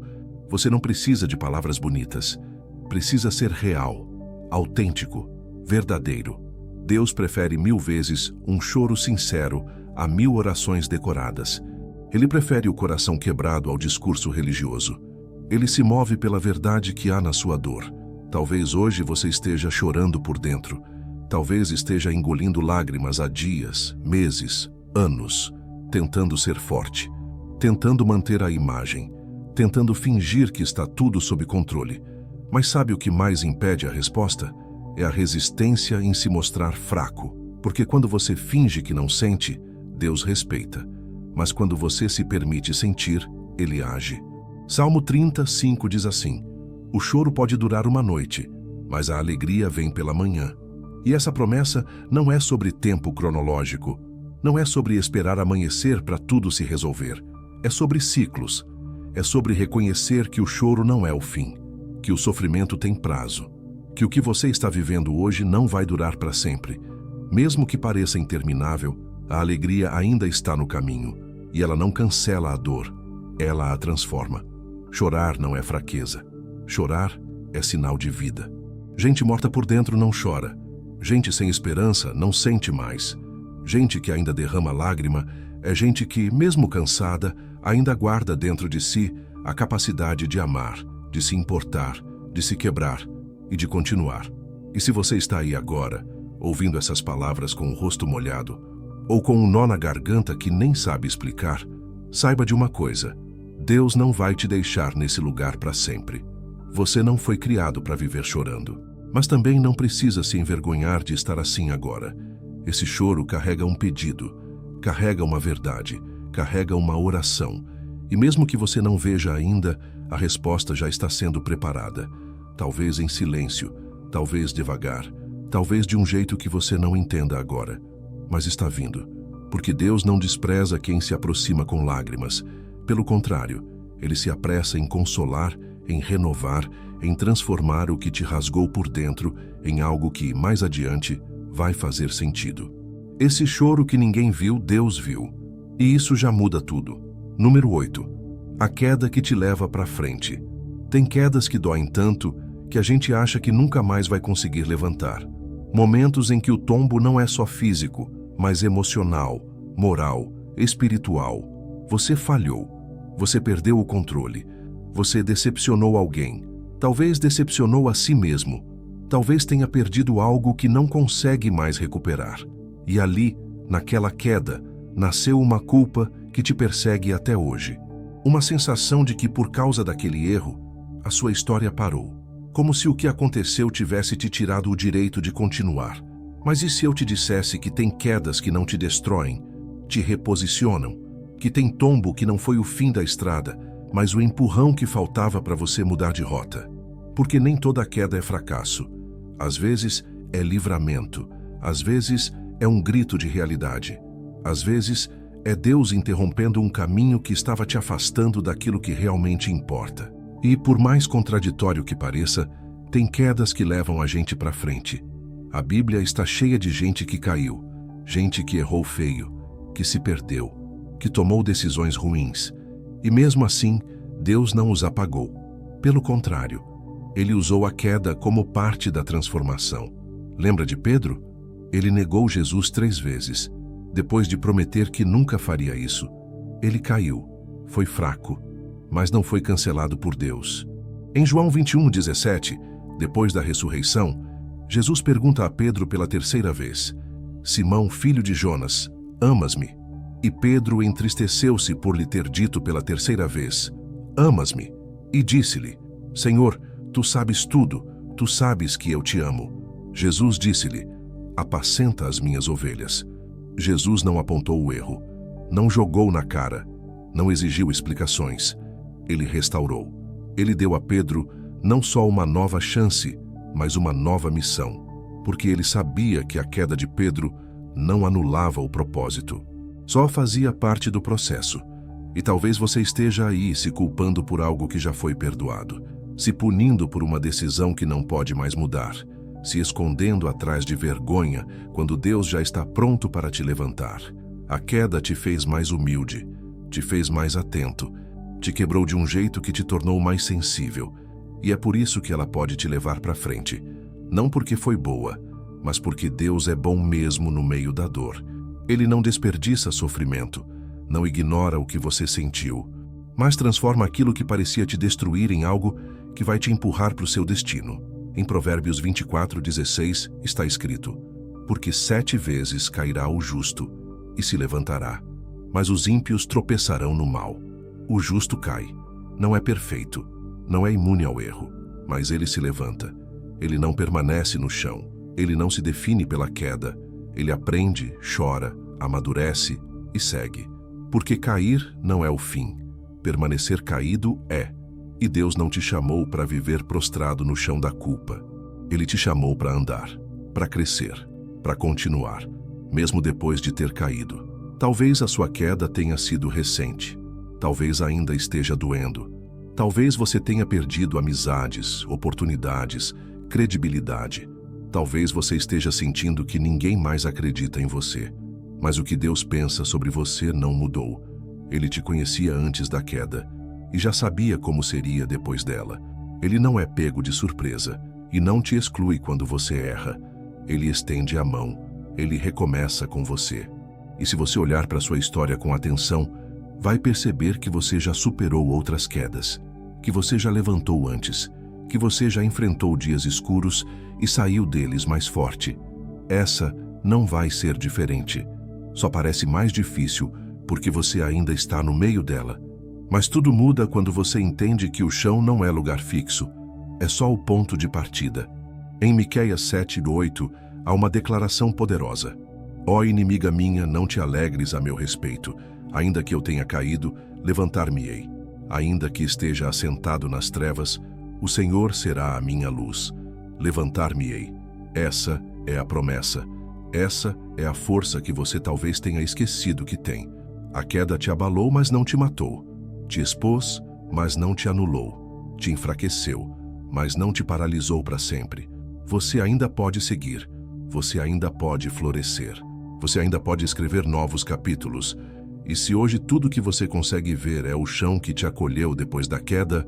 Você não precisa de palavras bonitas. Precisa ser real, autêntico, verdadeiro. Deus prefere 1000 vezes um choro sincero a 1000 orações decoradas. Ele prefere o coração quebrado ao discurso religioso. Ele se move pela verdade que há na sua dor. Talvez hoje você esteja chorando por dentro. Talvez esteja engolindo lágrimas há dias, meses, anos, tentando ser forte, tentando manter a imagem, tentando fingir que está tudo sob controle. Mas sabe o que mais impede a resposta? É a resistência em se mostrar fraco. Porque quando você finge que não sente, Deus respeita. Mas quando você se permite sentir, Ele age. Salmo 35 diz assim: O choro pode durar uma noite, mas a alegria vem pela manhã. E essa promessa não é sobre tempo cronológico. Não é sobre esperar amanhecer para tudo se resolver. É sobre ciclos. É sobre reconhecer que o choro não é o fim, que o sofrimento tem prazo, que o que você está vivendo hoje não vai durar para sempre. Mesmo que pareça interminável, a alegria ainda está no caminho, e ela não cancela a dor, ela a transforma. Chorar não é fraqueza. Chorar é sinal de vida. Gente morta por dentro não chora. Gente sem esperança não sente mais. Gente que ainda derrama lágrima é gente que, mesmo cansada, ainda guarda dentro de si a capacidade de amar, de se importar, de se quebrar e de continuar. E se você está aí agora, ouvindo essas palavras com o rosto molhado, ou com um nó na garganta que nem sabe explicar, saiba de uma coisa: Deus não vai te deixar nesse lugar para sempre. Você não foi criado para viver chorando. Mas também não precisa se envergonhar de estar assim agora. Esse choro carrega um pedido, carrega uma verdade, carrega uma oração. E mesmo que você não veja ainda, a resposta já está sendo preparada. Talvez em silêncio, talvez devagar, talvez de um jeito que você não entenda agora. Mas está vindo, porque Deus não despreza quem se aproxima com lágrimas. Pelo contrário, Ele se apressa em consolar, em renovar, em transformar o que te rasgou por dentro em algo que, mais adiante, vai fazer sentido. Esse choro que ninguém viu, Deus viu. E isso já muda tudo. Número 8. A queda que te leva para frente. Tem quedas que doem tanto que a gente acha que nunca mais vai conseguir levantar. Momentos em que o tombo não é só físico, mas emocional, moral, espiritual. Você falhou. Você perdeu o controle. Você decepcionou alguém. Talvez decepcionou a si mesmo. Talvez tenha perdido algo que não consegue mais recuperar. E ali, naquela queda, nasceu uma culpa que te persegue até hoje. Uma sensação de que, por causa daquele erro, a sua história parou. Como se o que aconteceu tivesse te tirado o direito de continuar. Mas e se eu te dissesse que tem quedas que não te destroem, te reposicionam, que tem tombo que não foi o fim da estrada, mas o empurrão que faltava para você mudar de rota? Porque nem toda queda é fracasso. Às vezes é livramento. Às vezes é um grito de realidade. Às vezes é Deus interrompendo um caminho que estava te afastando daquilo que realmente importa. E, por mais contraditório que pareça, tem quedas que levam a gente para frente. A Bíblia está cheia de gente que caiu, gente que errou feio, que se perdeu, que tomou decisões ruins. E mesmo assim, Deus não os apagou. Pelo contrário, Ele usou a queda como parte da transformação. Lembra de Pedro? Ele negou Jesus 3 vezes. Depois de prometer que nunca faria isso, ele caiu, foi fraco, mas não foi cancelado por Deus. Em João 21:17, depois da ressurreição, Jesus pergunta a Pedro pela 3ª vez: Simão, filho de Jonas, amas-me? E Pedro entristeceu-se por lhe ter dito pela 3ª vez: Amas-me? E disse-lhe: Senhor, tu sabes tudo, tu sabes que eu te amo. Jesus disse-lhe: Apacenta as minhas ovelhas. Jesus não apontou o erro, não jogou na cara, não exigiu explicações. Ele restaurou. Ele deu a Pedro não só uma nova chance, mas uma nova missão, porque ele sabia que a queda de Pedro não anulava o propósito. Só fazia parte do processo. E talvez você esteja aí se culpando por algo que já foi perdoado, se punindo por uma decisão que não pode mais mudar, se escondendo atrás de vergonha quando Deus já está pronto para te levantar. A queda te fez mais humilde, te fez mais atento, te quebrou de um jeito que te tornou mais sensível, e é por isso que ela pode te levar para frente. Não porque foi boa, mas porque Deus é bom mesmo no meio da dor. Ele não desperdiça sofrimento, não ignora o que você sentiu, mas transforma aquilo que parecia te destruir em algo que vai te empurrar para o seu destino. Em Provérbios 24:16 está escrito: porque 7 vezes cairá o justo e se levantará, mas os ímpios tropeçarão no mal. O justo cai, não é perfeito, não é imune ao erro, mas ele se levanta. Ele não permanece no chão, ele não se define pela queda, ele aprende, chora, amadurece e segue. Porque cair não é o fim, permanecer caído é. E Deus não te chamou para viver prostrado no chão da culpa. Ele te chamou para andar, para crescer, para continuar, mesmo depois de ter caído. Talvez a sua queda tenha sido recente, talvez ainda esteja doendo, talvez você tenha perdido amizades, oportunidades, credibilidade. Talvez você esteja sentindo que ninguém mais acredita em você. Mas o que Deus pensa sobre você não mudou. Ele te conhecia antes da queda e já sabia como seria depois dela. Ele não é pego de surpresa e não te exclui quando você erra. Ele estende a mão, ele recomeça com você. E se você olhar para sua história com atenção, vai perceber que você já superou outras quedas, que você já levantou antes, que você já enfrentou dias escuros e saiu deles mais forte. Essa não vai ser diferente. Só parece mais difícil porque você ainda está no meio dela. Mas tudo muda quando você entende que o chão não é lugar fixo, é só o ponto de partida. Em Miqueias 7:8, há uma declaração poderosa: ó inimiga minha, não te alegres a meu respeito. Ainda que eu tenha caído, levantar-me-ei. Ainda que esteja assentado nas trevas, o Senhor será a minha luz. Levantar-me-ei. Essa é a promessa. Essa é a força que você talvez tenha esquecido que tem. A queda te abalou, mas não te matou. Te expôs, mas não te anulou. Te enfraqueceu, mas não te paralisou para sempre. Você ainda pode seguir. Você ainda pode florescer. Você ainda pode escrever novos capítulos. E se hoje tudo que você consegue ver é o chão que te acolheu depois da queda,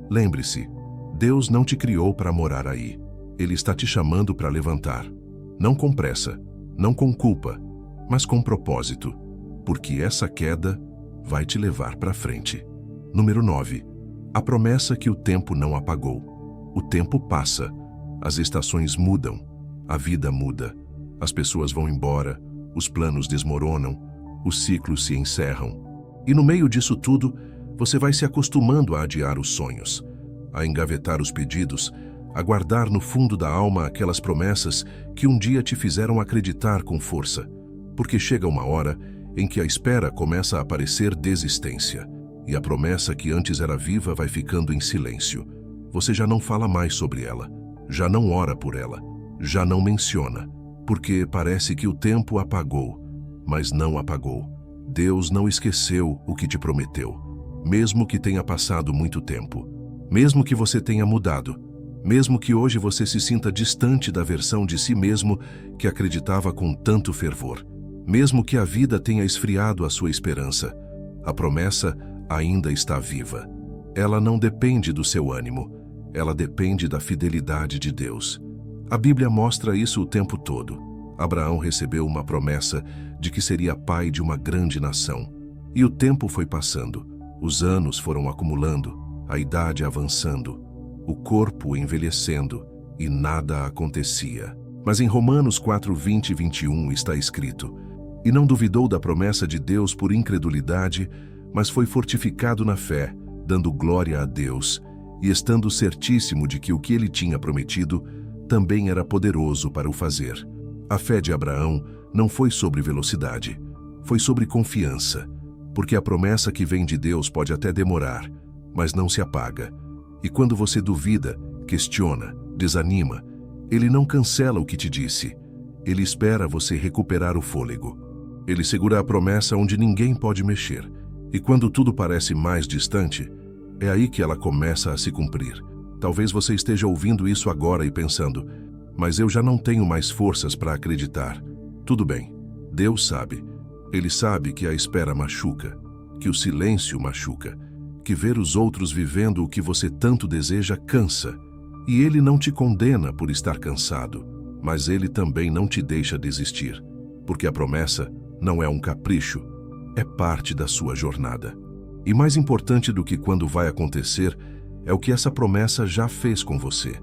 lembre-se, Deus não te criou para morar aí. Ele está te chamando para levantar. Não com pressa, não com culpa, mas com propósito, porque essa queda vai te levar para frente. Número 9. A promessa que o tempo não apagou. O tempo passa, as estações mudam, a vida muda, as pessoas vão embora, os planos desmoronam, os ciclos se encerram. E no meio disso tudo, você vai se acostumando a adiar os sonhos, a engavetar os pedidos, a guardar no fundo da alma aquelas promessas que um dia te fizeram acreditar com força, porque chega uma hora em que a espera começa a aparecer desistência, e a promessa que antes era viva vai ficando em silêncio. Você já não fala mais sobre ela, já não ora por ela, já não menciona, porque parece que o tempo apagou, mas não apagou. Deus não esqueceu o que te prometeu, mesmo que tenha passado muito tempo, mesmo que você tenha mudado, mesmo que hoje você se sinta distante da versão de si mesmo que acreditava com tanto fervor, mesmo que a vida tenha esfriado a sua esperança, a promessa ainda está viva. Ela não depende do seu ânimo, ela depende da fidelidade de Deus. A Bíblia mostra isso o tempo todo. Abraão recebeu uma promessa de que seria pai de uma grande nação. E o tempo foi passando, os anos foram acumulando, a idade avançando, o corpo envelhecendo e nada acontecia. Mas em Romanos 4:20 e 21 está escrito: e não duvidou da promessa de Deus por incredulidade, mas foi fortificado na fé, dando glória a Deus, e estando certíssimo de que o que ele tinha prometido também era poderoso para o fazer. A fé de Abraão não foi sobre velocidade, foi sobre confiança, porque a promessa que vem de Deus pode até demorar, mas não se apaga. E quando você duvida, questiona, desanima, Ele não cancela o que te disse. Ele espera você recuperar o fôlego. Ele segura a promessa onde ninguém pode mexer. E quando tudo parece mais distante, é aí que ela começa a se cumprir. Talvez você esteja ouvindo isso agora e pensando, mas eu já não tenho mais forças para acreditar. Tudo bem, Deus sabe. Ele sabe que a espera machuca, que o silêncio machuca, que ver os outros vivendo o que você tanto deseja cansa. E Ele não te condena por estar cansado, mas Ele também não te deixa desistir, porque a promessa não é um capricho, é parte da sua jornada. E mais importante do que quando vai acontecer, é o que essa promessa já fez com você.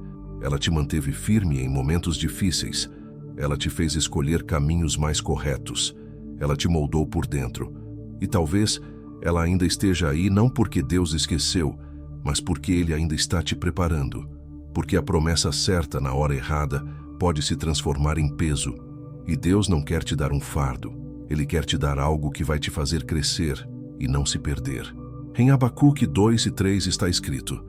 Ela te manteve firme em momentos difíceis, ela te fez escolher caminhos mais corretos, ela te moldou por dentro. E talvez ela ainda esteja aí não porque Deus esqueceu, mas porque Ele ainda está te preparando. Porque a promessa certa na hora errada pode se transformar em peso. E Deus não quer te dar um fardo, Ele quer te dar algo que vai te fazer crescer e não se perder. Em Abacuque 2:3 está escrito: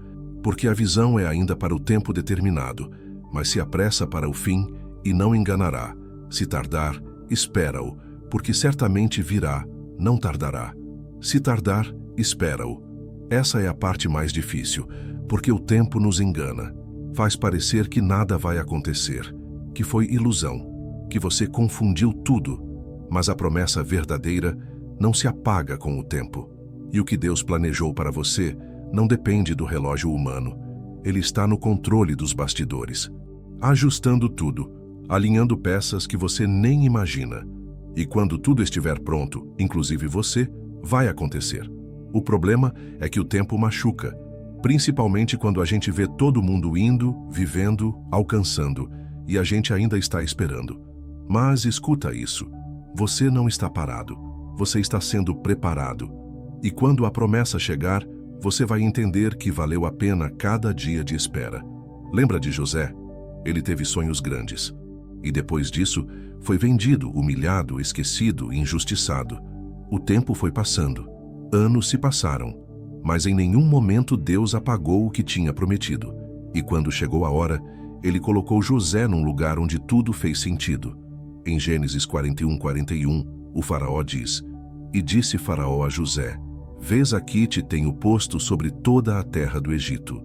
porque a visão é ainda para o tempo determinado, mas se apressa para o fim e não enganará. Se tardar, espera-o, porque certamente virá, não tardará. Se tardar, espera-o. Essa é a parte mais difícil, porque o tempo nos engana. Faz parecer que nada vai acontecer, que foi ilusão, que você confundiu tudo, mas a promessa verdadeira não se apaga com o tempo. E o que Deus planejou para você não depende do relógio humano. Ele está no controle dos bastidores, ajustando tudo, alinhando peças que você nem imagina. E quando tudo estiver pronto, inclusive você, vai acontecer. O problema é que o tempo machuca, principalmente quando a gente vê todo mundo indo, vivendo, alcançando, e a gente ainda está esperando. Mas escuta isso, você não está parado, você está sendo preparado. E quando a promessa chegar, você vai entender que valeu a pena cada dia de espera. Lembra de José? Ele teve sonhos grandes. E depois disso, foi vendido, humilhado, esquecido, injustiçado. O tempo foi passando. Anos se passaram. Mas em nenhum momento Deus apagou o que tinha prometido. E quando chegou a hora, Ele colocou José num lugar onde tudo fez sentido. Em Gênesis 41:41, o faraó diz: e disse Faraó a José: vês aqui te tenho posto sobre toda a terra do Egito.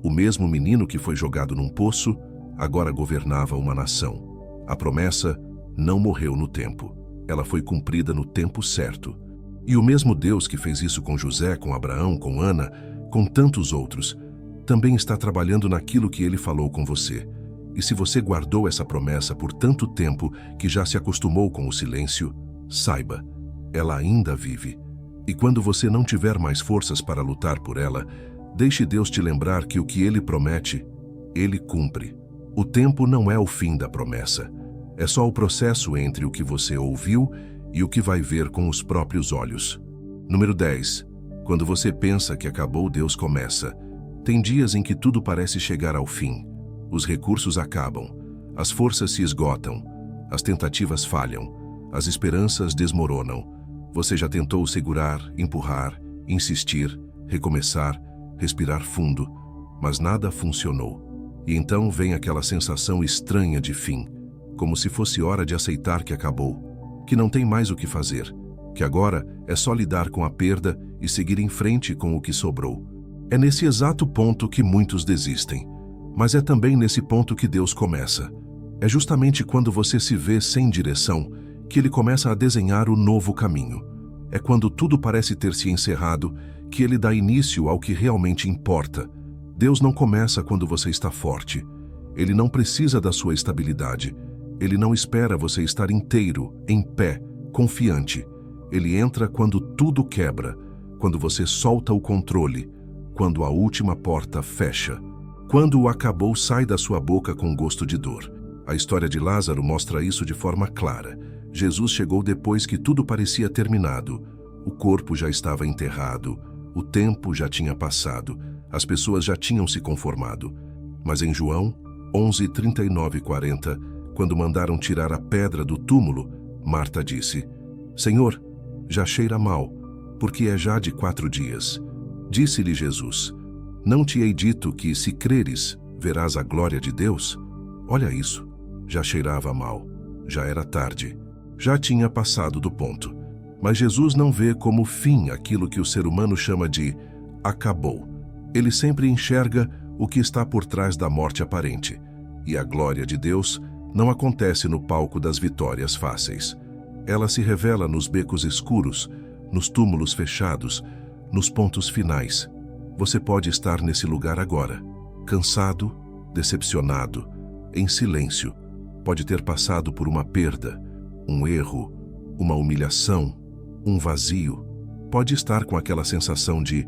O mesmo menino que foi jogado num poço, agora governava uma nação. A promessa não morreu no tempo. Ela foi cumprida no tempo certo. E o mesmo Deus que fez isso com José, com Abraão, com Ana, com tantos outros, também está trabalhando naquilo que Ele falou com você. E se você guardou essa promessa por tanto tempo que já se acostumou com o silêncio, saiba, ela ainda vive. E quando você não tiver mais forças para lutar por ela, deixe Deus te lembrar que o que Ele promete, Ele cumpre. O tempo não é o fim da promessa. É só o processo entre o que você ouviu e o que vai ver com os próprios olhos. Número 10. Quando você pensa que acabou, Deus começa. Tem dias em que tudo parece chegar ao fim. Os recursos acabam, as forças se esgotam, as tentativas falham, as esperanças desmoronam. Você já tentou segurar, empurrar, insistir, recomeçar, respirar fundo, mas nada funcionou. E então vem aquela sensação estranha de fim, como se fosse hora de aceitar que acabou, que não tem mais o que fazer, que agora é só lidar com a perda e seguir em frente com o que sobrou. É nesse exato ponto que muitos desistem, mas é também nesse ponto que Deus começa. É justamente quando você se vê sem direção que Ele começa a desenhar o novo caminho. É quando tudo parece ter se encerrado que Ele dá início ao que realmente importa. Deus não começa quando você está forte. Ele não precisa da sua estabilidade. Ele não espera você estar inteiro, em pé, confiante. Ele entra quando tudo quebra, quando você solta o controle, quando a última porta fecha, quando o acabou sai da sua boca com gosto de dor. A história de Lázaro mostra isso de forma clara. Jesus chegou depois que tudo parecia terminado. O corpo já estava enterrado, o tempo já tinha passado, as pessoas já tinham se conformado. Mas em João 11:39-40, quando mandaram tirar a pedra do túmulo, Marta disse: Senhor, já cheira mal, porque é já de 4 dias. Disse-lhe Jesus: Não te hei dito que, se creres, verás a glória de Deus? Olha isso. Já cheirava mal. Já era tarde. Já tinha passado do ponto. Mas Jesus não vê como fim aquilo que o ser humano chama de acabou. Ele sempre enxerga o que está por trás da morte aparente. E a glória de Deus não acontece no palco das vitórias fáceis. Ela se revela nos becos escuros, nos túmulos fechados, nos pontos finais. Você pode estar nesse lugar agora, cansado, decepcionado, em silêncio. Pode ter passado por uma perda, um erro, uma humilhação, um vazio. Pode estar com aquela sensação de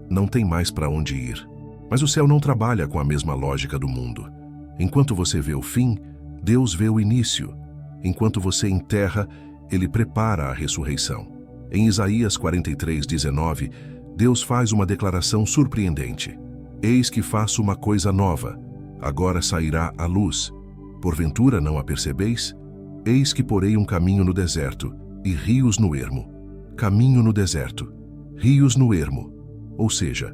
não tem mais para onde ir. Mas o céu não trabalha com a mesma lógica do mundo. Enquanto você vê o fim, Deus vê o início. Enquanto você enterra, Ele prepara a ressurreição. Em Isaías 43:19, Deus faz uma declaração surpreendente. Eis que faço uma coisa nova. Agora sairá a luz. Porventura não a percebeis? Eis que porei um caminho no deserto e rios no ermo. Caminho no deserto, rios no ermo. Ou seja,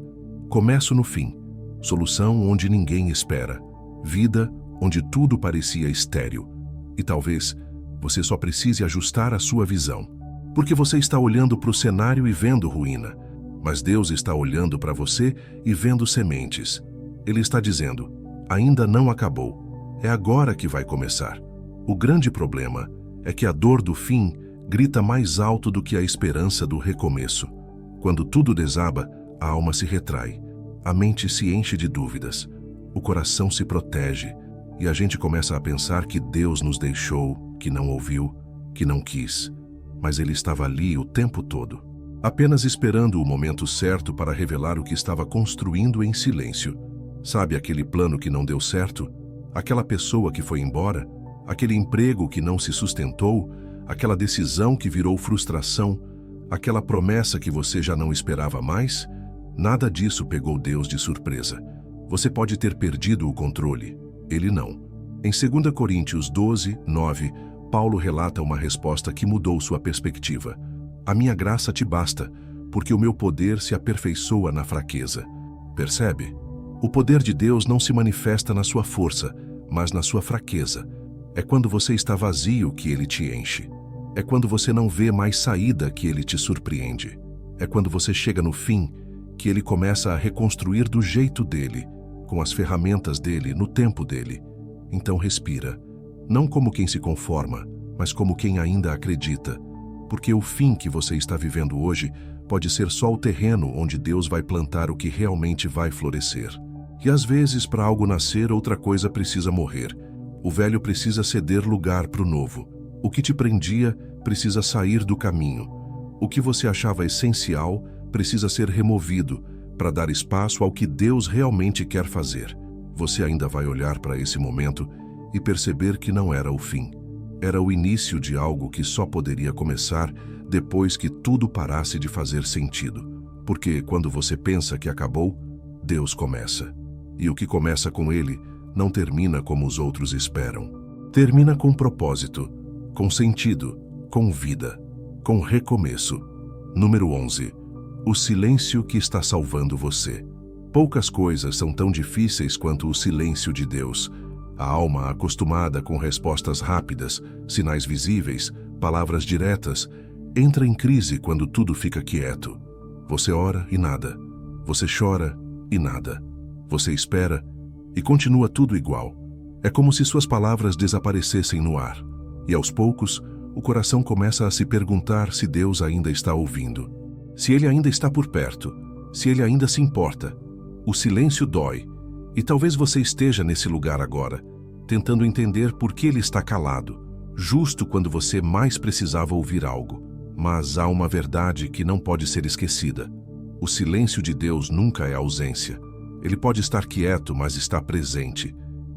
começo no fim. Solução onde ninguém espera. Vida onde tudo parecia estéril. E talvez você só precise ajustar a sua visão. Porque você está olhando para o cenário e vendo ruína. Mas Deus está olhando para você e vendo sementes. Ele está dizendo, ainda não acabou. É agora que vai começar. O grande problema é que a dor do fim grita mais alto do que a esperança do recomeço. Quando tudo desaba, a alma se retrai. A mente se enche de dúvidas. O coração se protege. E a gente começa a pensar que Deus nos deixou, que não ouviu, que não quis. Mas Ele estava ali o tempo todo, apenas esperando o momento certo para revelar o que estava construindo em silêncio. Sabe aquele plano que não deu certo? Aquela pessoa que foi embora? Aquele emprego que não se sustentou? Aquela decisão que virou frustração? Aquela promessa que você já não esperava mais? Nada disso pegou Deus de surpresa. Você pode ter perdido o controle. Ele não. Em 2 Coríntios 12:9, Paulo relata uma resposta que mudou sua perspectiva. A minha graça te basta, porque o meu poder se aperfeiçoa na fraqueza. Percebe? O poder de Deus não se manifesta na sua força, mas na sua fraqueza. É quando você está vazio que Ele te enche. É quando você não vê mais saída que Ele te surpreende. É quando você chega no fim que Ele começa a reconstruir do jeito dele, com as ferramentas dele, no tempo dele. Então respira, não como quem se conforma, mas como quem ainda acredita. Porque o fim que você está vivendo hoje pode ser só o terreno onde Deus vai plantar o que realmente vai florescer. E às vezes, para algo nascer, outra coisa precisa morrer. O velho precisa ceder lugar para o novo. O que te prendia precisa sair do caminho. O que você achava essencial precisa ser removido para dar espaço ao que Deus realmente quer fazer. Você ainda vai olhar para esse momento e perceber que não era o fim. Era o início de algo que só poderia começar depois que tudo parasse de fazer sentido. Porque quando você pensa que acabou, Deus começa. E o que começa com Ele não termina como os outros esperam. Termina com propósito, com sentido, com vida, com recomeço. Número 11. O silêncio que está salvando você. Poucas coisas são tão difíceis quanto o silêncio de Deus. A alma acostumada com respostas rápidas, sinais visíveis, palavras diretas, entra em crise quando tudo fica quieto. Você ora e nada. Você chora e nada. Você espera e continua tudo igual. É como se suas palavras desaparecessem no ar. E aos poucos, o coração começa a se perguntar se Deus ainda está ouvindo. Se Ele ainda está por perto. Se Ele ainda se importa. O silêncio dói. E talvez você esteja nesse lugar agora, tentando entender por que Ele está calado, justo quando você mais precisava ouvir algo. Mas há uma verdade que não pode ser esquecida. O silêncio de Deus nunca é ausência. Ele pode estar quieto, mas está presente.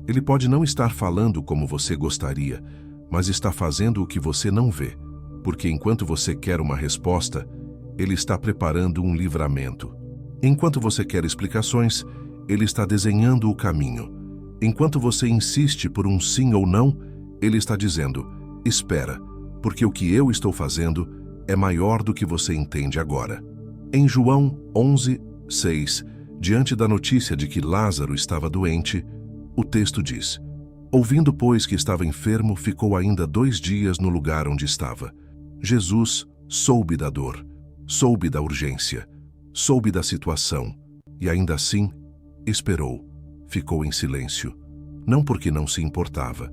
Ele pode não estar falando como você gostaria, mas está fazendo o que você não vê. Porque enquanto você quer uma resposta, Ele está preparando um livramento. Enquanto você quer explicações, Ele está desenhando o caminho. Enquanto você insiste por um sim ou não, Ele está dizendo, espera, porque o que eu estou fazendo é maior do que você entende agora. Em João 11:6, diante da notícia de que Lázaro estava doente, o texto diz, Ouvindo, pois, que estava enfermo, ficou ainda 2 dias no lugar onde estava. Jesus soube da dor, soube da urgência, soube da situação, e ainda assim esperou, ficou em silêncio. Não porque não se importava,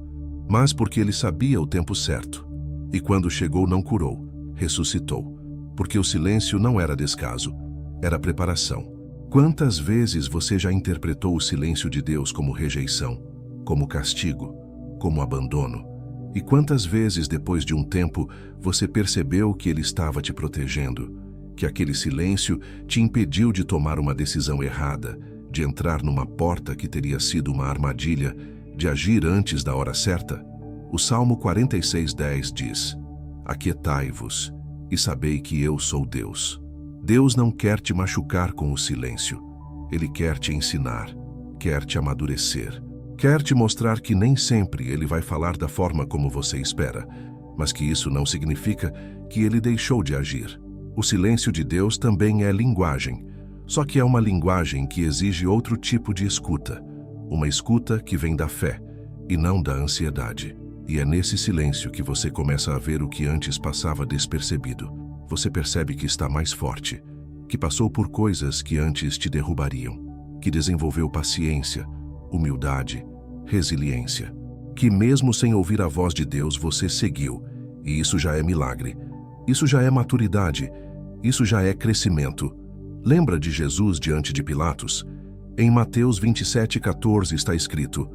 mas porque ele sabia o tempo certo. E quando chegou, não curou, ressuscitou. Porque o silêncio não era descaso, era preparação. Quantas vezes você já interpretou o silêncio de Deus como rejeição, como castigo, como abandono? E quantas vezes, depois de um tempo, você percebeu que Ele estava te protegendo, que aquele silêncio te impediu de tomar uma decisão errada, de entrar numa porta que teria sido uma armadilha, de agir antes da hora certa? O Salmo 46:10 diz: Aquietai-vos e sabei que eu sou Deus. Deus não quer te machucar com o silêncio. Ele quer te ensinar, quer te amadurecer. Quer te mostrar que nem sempre Ele vai falar da forma como você espera, mas que isso não significa que Ele deixou de agir. O silêncio de Deus também é linguagem, só que é uma linguagem que exige outro tipo de escuta. Uma escuta que vem da fé e não da ansiedade. E é nesse silêncio que você começa a ver o que antes passava despercebido. Você percebe que está mais forte, que passou por coisas que antes te derrubariam, que desenvolveu paciência, humildade, resiliência, que mesmo sem ouvir a voz de Deus você seguiu, e isso já é milagre, isso já é maturidade, isso já é crescimento. Lembra de Jesus diante de Pilatos? Em Mateus 27:14 está escrito: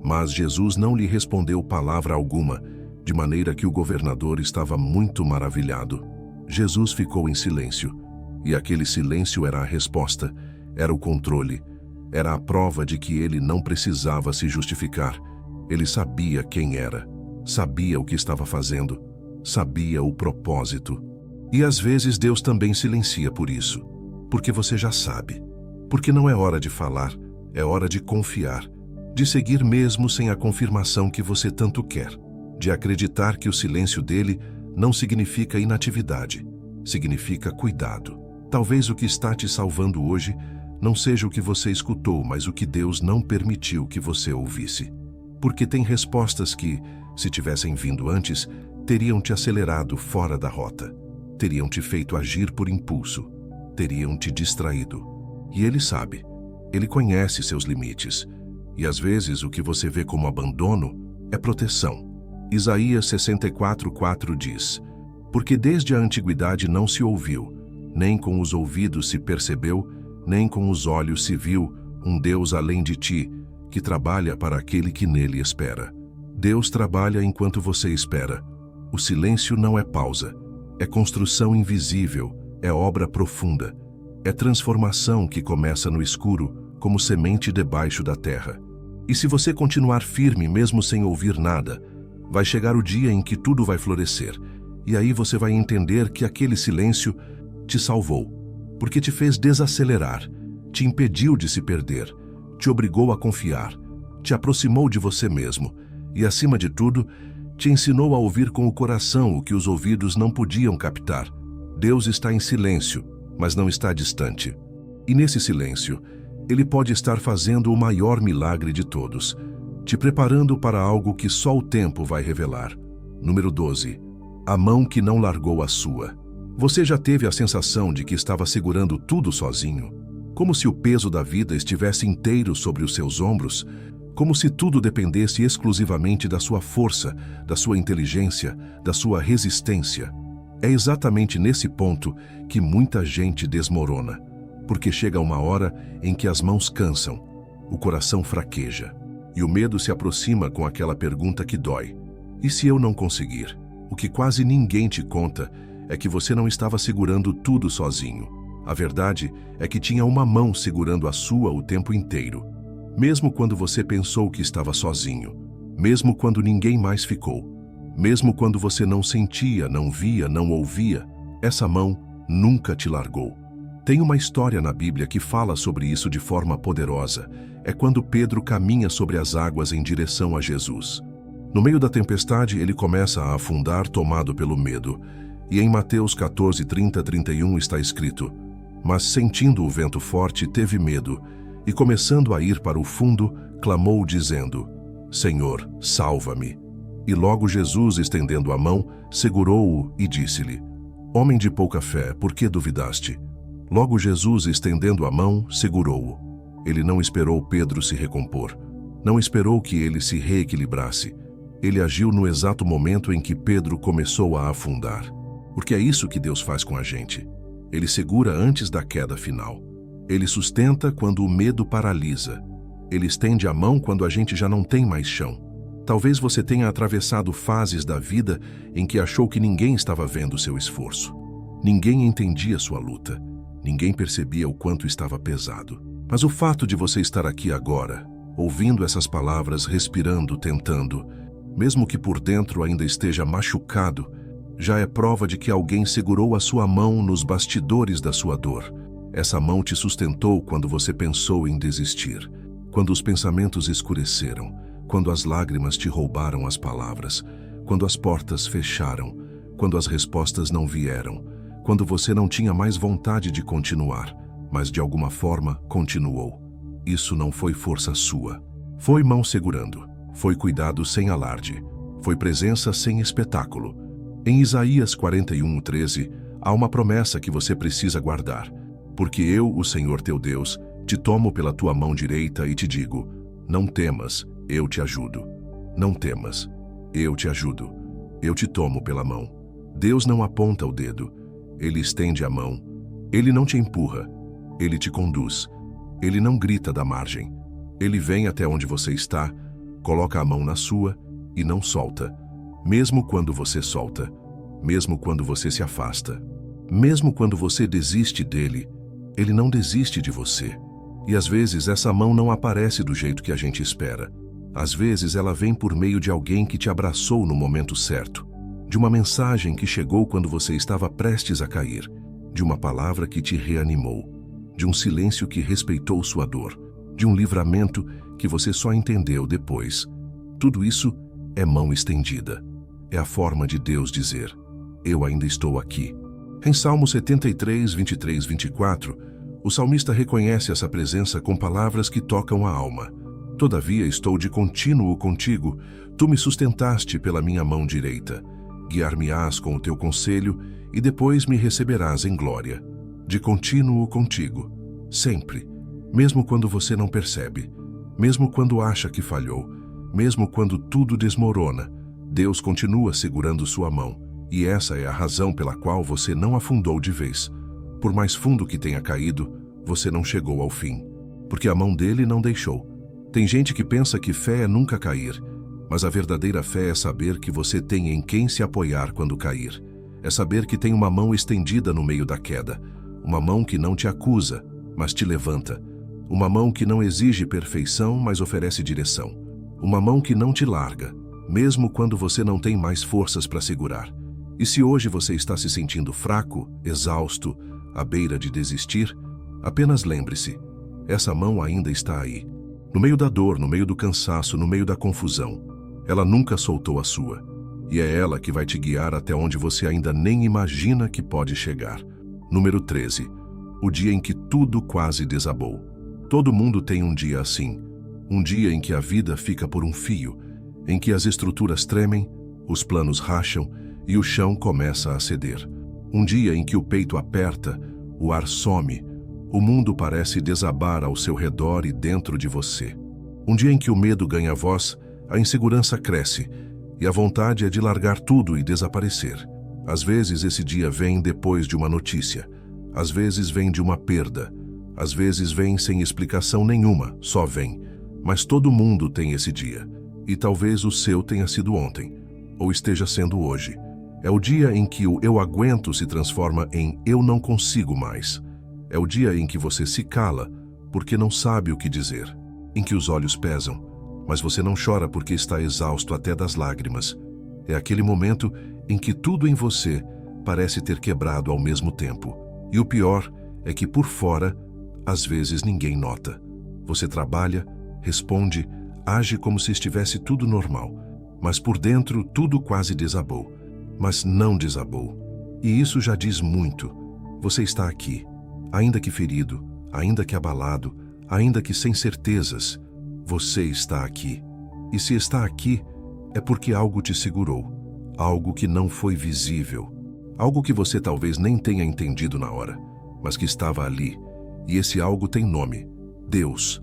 Mas Jesus não lhe respondeu palavra alguma, de maneira que o governador estava muito maravilhado. Jesus ficou em silêncio, e aquele silêncio era a resposta, era o controle, era a prova de que ele não precisava se justificar. Ele sabia quem era, sabia o que estava fazendo, sabia o propósito. E às vezes Deus também silencia por isso, porque você já sabe. Porque não é hora de falar, é hora de confiar, de seguir mesmo sem a confirmação que você tanto quer, de acreditar que o silêncio dele não significa inatividade, significa cuidado. Talvez o que está te salvando hoje não seja o que você escutou, mas o que Deus não permitiu que você ouvisse. Porque tem respostas que, se tivessem vindo antes, teriam te acelerado fora da rota, teriam te feito agir por impulso, teriam te distraído. E Ele sabe, Ele conhece seus limites, e às vezes o que você vê como abandono é proteção. Isaías 64:4 diz: Porque desde a antiguidade não se ouviu, nem com os ouvidos se percebeu, nem com os olhos se viu um Deus além de ti, que trabalha para aquele que nele espera. Deus trabalha enquanto você espera. O silêncio não é pausa, é construção invisível, é obra profunda, é transformação que começa no escuro, como semente debaixo da terra. E se você continuar firme mesmo sem ouvir nada, vai chegar o dia em que tudo vai florescer, e aí você vai entender que aquele silêncio te salvou, porque te fez desacelerar, te impediu de se perder, te obrigou a confiar, te aproximou de você mesmo e, acima de tudo, te ensinou a ouvir com o coração o que os ouvidos não podiam captar. Deus está em silêncio, mas não está distante. E nesse silêncio, Ele pode estar fazendo o maior milagre de todos, te preparando para algo que só o tempo vai revelar. Número 12. A mão que não largou a sua. Você já teve a sensação de que estava segurando tudo sozinho? Como se o peso da vida estivesse inteiro sobre os seus ombros? Como se tudo dependesse exclusivamente da sua força, da sua inteligência, da sua resistência? É exatamente nesse ponto que muita gente desmorona, porque chega uma hora em que as mãos cansam, o coração fraqueja, e o medo se aproxima com aquela pergunta que dói: e se eu não conseguir? O que quase ninguém te conta é que você não estava segurando tudo sozinho. A verdade é que tinha uma mão segurando a sua o tempo inteiro. Mesmo quando você pensou que estava sozinho, mesmo quando ninguém mais ficou, mesmo quando você não sentia, não via, não ouvia, essa mão nunca te largou. Tem uma história na Bíblia que fala sobre isso de forma poderosa. É quando Pedro caminha sobre as águas em direção a Jesus. No meio da tempestade, ele começa a afundar, tomado pelo medo. E em Mateus 14:30-31 está escrito: Mas sentindo o vento forte, teve medo, e começando a ir para o fundo, clamou dizendo: Senhor, salva-me. E logo Jesus, estendendo a mão, segurou-o e disse-lhe: Homem de pouca fé, por que duvidaste? Logo Jesus, estendendo a mão, segurou-o. Ele não esperou Pedro se recompor. Não esperou que ele se reequilibrasse. Ele agiu no exato momento em que Pedro começou a afundar. Porque é isso que Deus faz com a gente. Ele segura antes da queda final. Ele sustenta quando o medo paralisa. Ele estende a mão quando a gente já não tem mais chão. Talvez você tenha atravessado fases da vida em que achou que ninguém estava vendo seu esforço. Ninguém entendia sua luta. Ninguém percebia o quanto estava pesado. Mas o fato de você estar aqui agora, ouvindo essas palavras, respirando, tentando, mesmo que por dentro ainda esteja machucado, já é prova de que alguém segurou a sua mão nos bastidores da sua dor. Essa mão te sustentou quando você pensou em desistir, quando os pensamentos escureceram, quando as lágrimas te roubaram as palavras, quando as portas fecharam, quando as respostas não vieram, quando você não tinha mais vontade de continuar, mas de alguma forma continuou. Isso não foi força sua. Foi mão segurando. Foi cuidado sem alarde. Foi presença sem espetáculo. Em Isaías 41:13, há uma promessa que você precisa guardar. Porque eu, o Senhor teu Deus, te tomo pela tua mão direita e te digo: não temas, eu te ajudo. Não temas, eu te ajudo. Eu te tomo pela mão. Deus não aponta o dedo. Ele estende a mão. Ele não te empurra. Ele te conduz. Ele não grita da margem. Ele vem até onde você está, coloca a mão na sua e não solta. Mesmo quando você solta, mesmo quando você se afasta, mesmo quando você desiste dele, ele não desiste de você. E às vezes essa mão não aparece do jeito que a gente espera. Às vezes ela vem por meio de alguém que te abraçou no momento certo, de uma mensagem que chegou quando você estava prestes a cair, de uma palavra que te reanimou, de um silêncio que respeitou sua dor, de um livramento que você só entendeu depois. Tudo isso é mão estendida. É a forma de Deus dizer: eu ainda estou aqui. Em Salmo 73, 23, 24, o salmista reconhece essa presença com palavras que tocam a alma. Todavia estou de contínuo contigo, tu me sustentaste pela minha mão direita. Guiar-me-ás com o teu conselho e depois me receberás em glória. De contínuo contigo, sempre, mesmo quando você não percebe, mesmo quando acha que falhou, mesmo quando tudo desmorona, Deus continua segurando sua mão, e essa é a razão pela qual você não afundou de vez. Por mais fundo que tenha caído, você não chegou ao fim, porque a mão dele não deixou. Tem gente que pensa que fé é nunca cair, mas a verdadeira fé é saber que você tem em quem se apoiar quando cair. É saber que tem uma mão estendida no meio da queda, uma mão que não te acusa, mas te levanta. Uma mão que não exige perfeição, mas oferece direção. Uma mão que não te larga, mesmo quando você não tem mais forças para segurar. E se hoje você está se sentindo fraco, exausto, à beira de desistir, apenas lembre-se, essa mão ainda está aí. No meio da dor, no meio do cansaço, no meio da confusão. Ela nunca soltou a sua. E é ela que vai te guiar até onde você ainda nem imagina que pode chegar. Número 13. O dia em que tudo quase desabou. Todo mundo tem um dia assim. Um dia em que a vida fica por um fio, em que as estruturas tremem, os planos racham e o chão começa a ceder. Um dia em que o peito aperta, o ar some, o mundo parece desabar ao seu redor e dentro de você. Um dia em que o medo ganha voz, a insegurança cresce e a vontade é de largar tudo e desaparecer. Às vezes esse dia vem depois de uma notícia, às vezes vem de uma perda, às vezes vem sem explicação nenhuma, só vem. Mas todo mundo tem esse dia, e talvez o seu tenha sido ontem, ou esteja sendo hoje. É o dia em que o eu aguento se transforma em eu não consigo mais. É o dia em que você se cala porque não sabe o que dizer, em que os olhos pesam, mas você não chora porque está exausto até das lágrimas. É aquele momento em que tudo em você parece ter quebrado ao mesmo tempo. E o pior é que por fora, às vezes ninguém nota. Você trabalha, responde, age como se estivesse tudo normal, mas por dentro tudo quase desabou. Mas não desabou. E isso já diz muito. Você está aqui, ainda que ferido, ainda que abalado, ainda que sem certezas. Você está aqui. E se está aqui, é porque algo te segurou, algo que não foi visível, algo que você talvez nem tenha entendido na hora, mas que estava ali. E esse algo tem nome: Deus.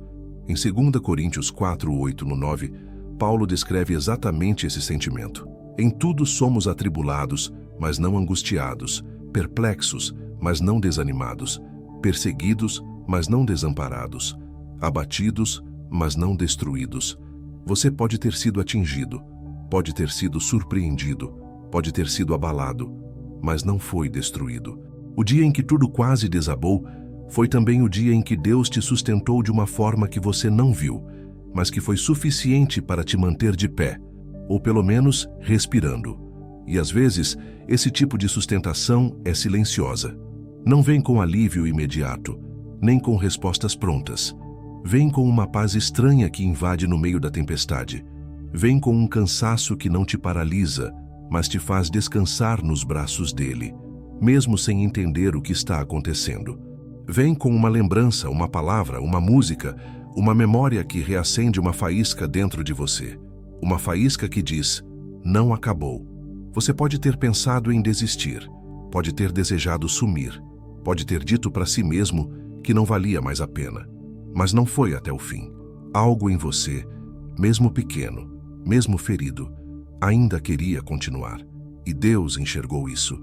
Em 2 Coríntios 4, 8 no 9, Paulo descreve exatamente esse sentimento. Em tudo somos atribulados, mas não angustiados, perplexos, mas não desanimados, perseguidos, mas não desamparados, abatidos, mas não destruídos. Você pode ter sido atingido, pode ter sido surpreendido, pode ter sido abalado, mas não foi destruído. O dia em que tudo quase desabou foi também o dia em que Deus te sustentou de uma forma que você não viu, mas que foi suficiente para te manter de pé, ou pelo menos respirando. E às vezes, esse tipo de sustentação é silenciosa. Não vem com alívio imediato, nem com respostas prontas. Vem com uma paz estranha que invade no meio da tempestade. Vem com um cansaço que não te paralisa, mas te faz descansar nos braços dele, mesmo sem entender o que está acontecendo. Vem com uma lembrança, uma palavra, uma música, uma memória que reacende uma faísca dentro de você. Uma faísca que diz: não acabou. Você pode ter pensado em desistir, pode ter desejado sumir, pode ter dito para si mesmo que não valia mais a pena, mas não foi até o fim. Algo em você, mesmo pequeno, mesmo ferido, ainda queria continuar. E Deus enxergou isso.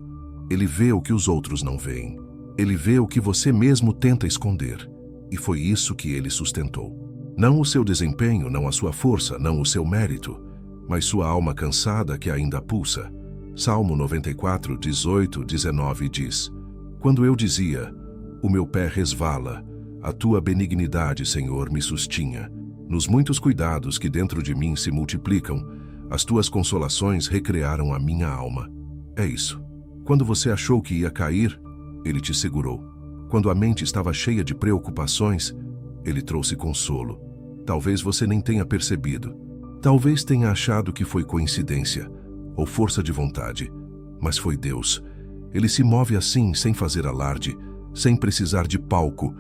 Ele vê o que os outros não veem. Ele vê o que você mesmo tenta esconder. E foi isso que ele sustentou. Não o seu desempenho, não a sua força, não o seu mérito, mas sua alma cansada que ainda pulsa. Salmo 94, 18, 19 diz: quando eu dizia, o meu pé resvala, a tua benignidade, Senhor, me sustinha. Nos muitos cuidados que dentro de mim se multiplicam, as tuas consolações recrearam a minha alma. É isso. Quando você achou que ia cair, ele te segurou. Quando a mente estava cheia de preocupações, ele trouxe consolo. Talvez você nem tenha percebido. Talvez tenha achado que foi coincidência ou força de vontade, mas foi Deus. Ele se move assim, sem fazer alarde, sem precisar de palco.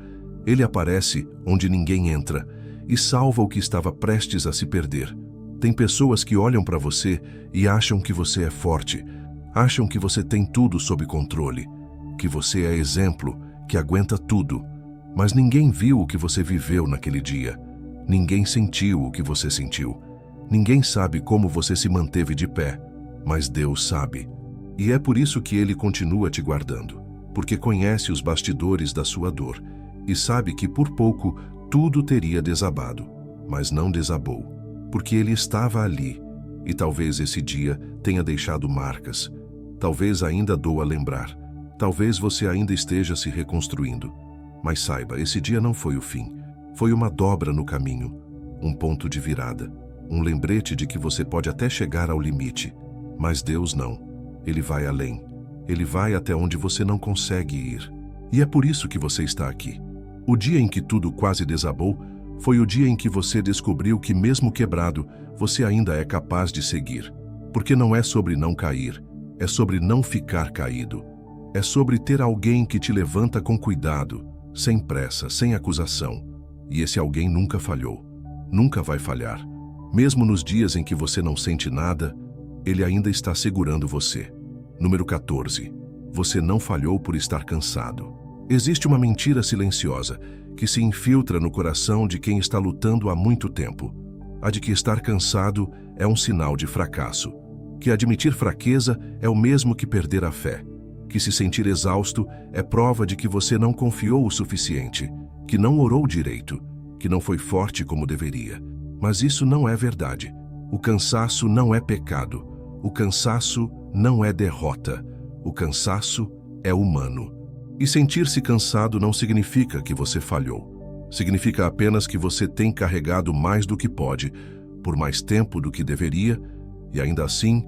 Ele aparece onde ninguém entra e salva o que estava prestes a se perder. Tem pessoas que olham para você e acham que você é forte, acham que você tem tudo sob controle, que você é exemplo, que aguenta tudo. Mas ninguém viu o que você viveu naquele dia. Ninguém sentiu o que você sentiu. Ninguém sabe como você se manteve de pé, mas Deus sabe. E é por isso que Ele continua te guardando, porque conhece os bastidores da sua dor e sabe que por pouco tudo teria desabado, mas não desabou, porque Ele estava ali. E talvez esse dia tenha deixado marcas, talvez ainda doa lembrar, talvez você ainda esteja se reconstruindo. Mas saiba, esse dia não foi o fim, foi uma dobra no caminho, um ponto de virada, um lembrete de que você pode até chegar ao limite, mas Deus não. Ele vai além, Ele vai até onde você não consegue ir. E é por isso que você está aqui. O dia em que tudo quase desabou foi o dia em que você descobriu que, mesmo quebrado, você ainda é capaz de seguir. Porque não é sobre não cair, é sobre não ficar caído. É sobre ter alguém que te levanta com cuidado, sem pressa, sem acusação. E esse alguém nunca falhou, nunca vai falhar. Mesmo nos dias em que você não sente nada, Ele ainda está segurando você. Número 14. Você não falhou por estar cansado. Existe uma mentira silenciosa que se infiltra no coração de quem está lutando há muito tempo. A de que estar cansado é um sinal de fracasso. Que admitir fraqueza é o mesmo que perder a fé. Que se sentir exausto é prova de que você não confiou o suficiente, que não orou direito, que não foi forte como deveria. Mas isso não é verdade. O cansaço não é pecado. O cansaço não é derrota. O cansaço é humano. E sentir-se cansado não significa que você falhou. Significa apenas que você tem carregado mais do que pode, por mais tempo do que deveria, e ainda assim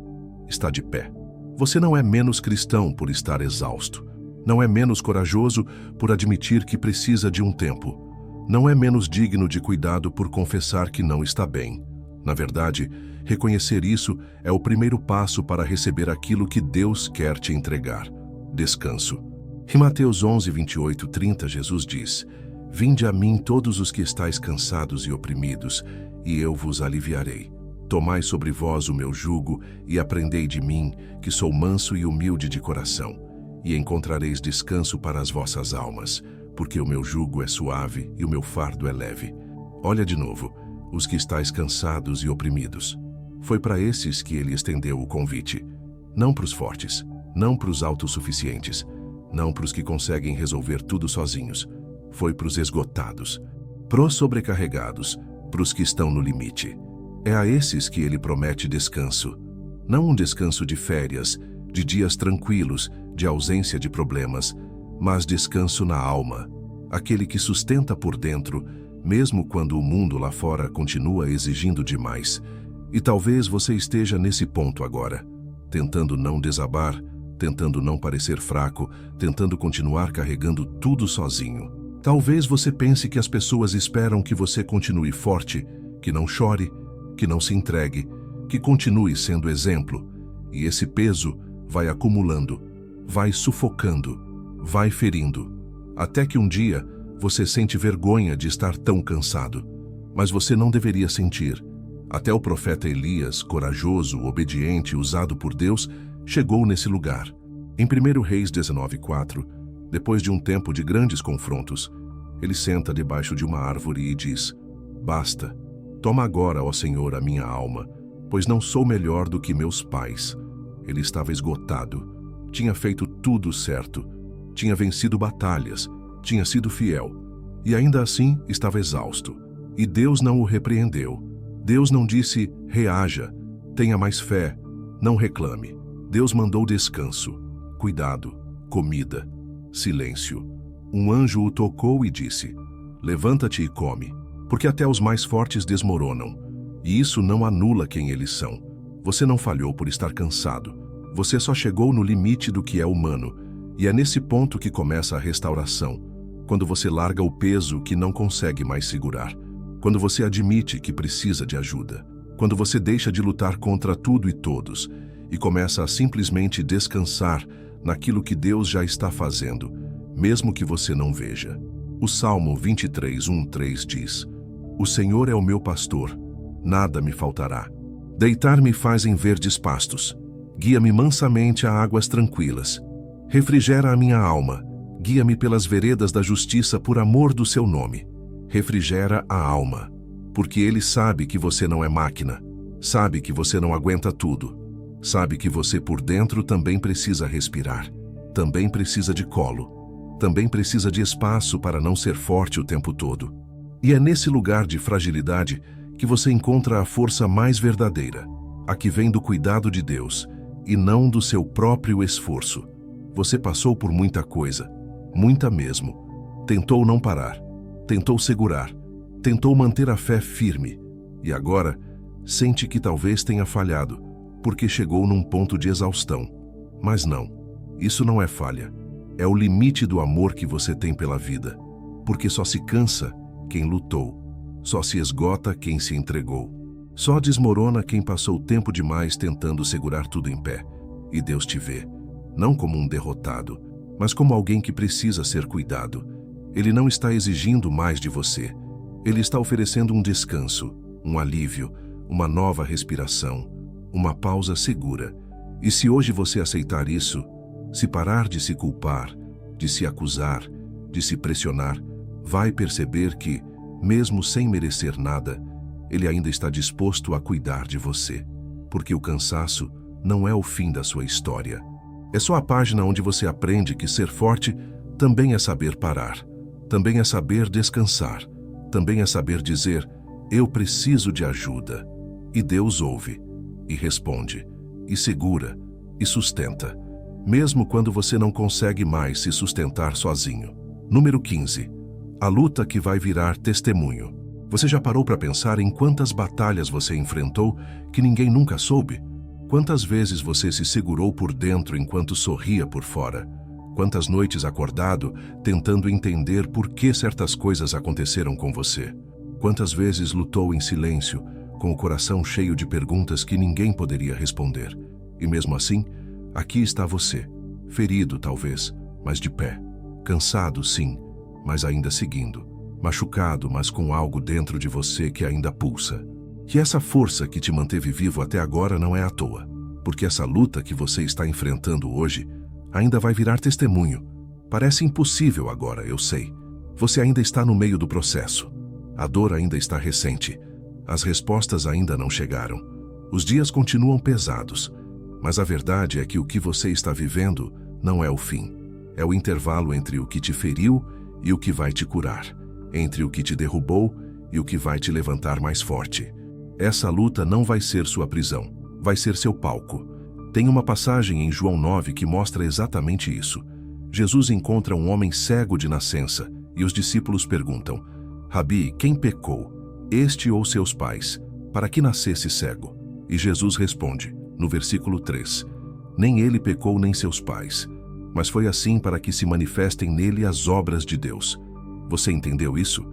está de pé. Você não é menos cristão por estar exausto. Não é menos corajoso por admitir que precisa de um tempo. Não é menos digno de cuidado por confessar que não está bem. Na verdade, reconhecer isso é o primeiro passo para receber aquilo que Deus quer te entregar: descanso. Em Mateus 11, 28, 30, Jesus diz: Vinde a mim todos os que estáis cansados e oprimidos, e eu vos aliviarei. Tomai sobre vós o meu jugo e aprendei de mim, que sou manso e humilde de coração, e encontrareis descanso para as vossas almas, porque o meu jugo é suave e o meu fardo é leve. Olha de novo, os que estáis cansados e oprimidos. Foi para esses que ele estendeu o convite. Não para os fortes, não para os autossuficientes, não para os que conseguem resolver tudo sozinhos. Foi para os esgotados, para os sobrecarregados, para os que estão no limite. É a esses que ele promete descanso. Não um descanso de férias, de dias tranquilos, de ausência de problemas, mas descanso na alma, aquele que sustenta por dentro, mesmo quando o mundo lá fora continua exigindo demais. E talvez você esteja nesse ponto agora, tentando não desabar, tentando não parecer fraco, tentando continuar carregando tudo sozinho. Talvez você pense que as pessoas esperam que você continue forte, que não chore, que não se entregue, que continue sendo exemplo. E esse peso vai acumulando, vai sufocando, vai ferindo, até que um dia você sente vergonha de estar tão cansado. Mas você não deveria sentir. Até o profeta Elias, corajoso, obediente, usado por Deus, chegou nesse lugar. Em 1 Reis 19:4, depois de um tempo de grandes confrontos, ele senta debaixo de uma árvore e diz: Basta, toma agora, ó Senhor, a minha alma, pois não sou melhor do que meus pais. Ele estava esgotado, tinha feito tudo certo, tinha vencido batalhas, tinha sido fiel, e ainda assim estava exausto. E Deus não o repreendeu. Deus não disse, reaja, tenha mais fé, não reclame. Deus mandou descanso, cuidado, comida, silêncio. Um anjo o tocou e disse: levanta-te e come, porque até os mais fortes desmoronam. E isso não anula quem eles são. Você não falhou por estar cansado. Você só chegou no limite do que é humano. E é nesse ponto que começa a restauração. Quando você larga o peso que não consegue mais segurar. Quando você admite que precisa de ajuda. Quando você deixa de lutar contra tudo e todos e começa a simplesmente descansar naquilo que Deus já está fazendo, mesmo que você não veja. O Salmo 23:1-3 diz: O Senhor é o meu pastor, nada me faltará. Deitar-me faz em verdes pastos, guia-me mansamente a águas tranquilas. Refrigera a minha alma, guia-me pelas veredas da justiça por amor do seu nome. Refrigera a alma, porque ele sabe que você não é máquina, sabe que você não aguenta tudo, sabe que você por dentro também precisa respirar, também precisa de colo, também precisa de espaço para não ser forte o tempo todo. E é nesse lugar de fragilidade que você encontra a força mais verdadeira, a que vem do cuidado de Deus e não do seu próprio esforço. Você passou por muita coisa, muita mesmo. Tentou não parar, tentou segurar, tentou manter a fé firme e agora sente que talvez tenha falhado, porque chegou num ponto de exaustão. Mas não, isso não é falha, é o limite do amor que você tem pela vida, porque só se cansa quem lutou, só se esgota quem se entregou, só desmorona quem passou tempo demais tentando segurar tudo em pé. E Deus te vê, não como um derrotado, mas como alguém que precisa ser cuidado. Ele não está exigindo mais de você. Ele está oferecendo um descanso, um alívio, uma nova respiração, uma pausa segura. E se hoje você aceitar isso, se parar de se culpar, de se acusar, de se pressionar, vai perceber que, mesmo sem merecer nada, Ele ainda está disposto a cuidar de você. Porque o cansaço não é o fim da sua história. É só a página onde você aprende que ser forte também é saber parar, também é saber descansar, também é saber dizer, eu preciso de ajuda. E Deus ouve, e responde, e segura, e sustenta, mesmo quando você não consegue mais se sustentar sozinho. Número 15. A luta que vai virar testemunho. Você já parou para pensar em quantas batalhas você enfrentou que ninguém nunca soube? Quantas vezes você se segurou por dentro enquanto sorria por fora? Quantas noites acordado, tentando entender por que certas coisas aconteceram com você? Quantas vezes lutou em silêncio, com o coração cheio de perguntas que ninguém poderia responder? E mesmo assim, aqui está você, ferido talvez, mas de pé. Cansado, sim, mas ainda seguindo. Machucado, mas com algo dentro de você que ainda pulsa. E essa força que te manteve vivo até agora não é à toa, porque essa luta que você está enfrentando hoje ainda vai virar testemunho. Parece impossível agora, eu sei. Você ainda está no meio do processo. A dor ainda está recente. As respostas ainda não chegaram. Os dias continuam pesados. Mas a verdade é que o que você está vivendo não é o fim. É o intervalo entre o que te feriu e o que vai te curar. Entre o que te derrubou e o que vai te levantar mais forte. Essa luta não vai ser sua prisão. Vai ser seu palco. Tem uma passagem em João 9 que mostra exatamente isso. Jesus encontra um homem cego de nascença e os discípulos perguntam: Rabi, quem pecou, este ou seus pais, para que nascesse cego? E Jesus responde, no versículo 3, nem ele pecou nem seus pais, mas foi assim para que se manifestem nele as obras de Deus. Você entendeu isso?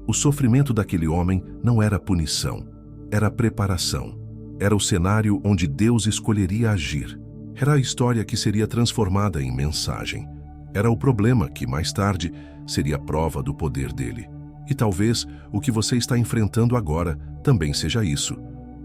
O sofrimento daquele homem não era punição, era preparação. Era o cenário onde Deus escolheria agir. Era a história que seria transformada em mensagem. Era o problema que, mais tarde, seria prova do poder dele. E talvez o que você está enfrentando agora também seja isso.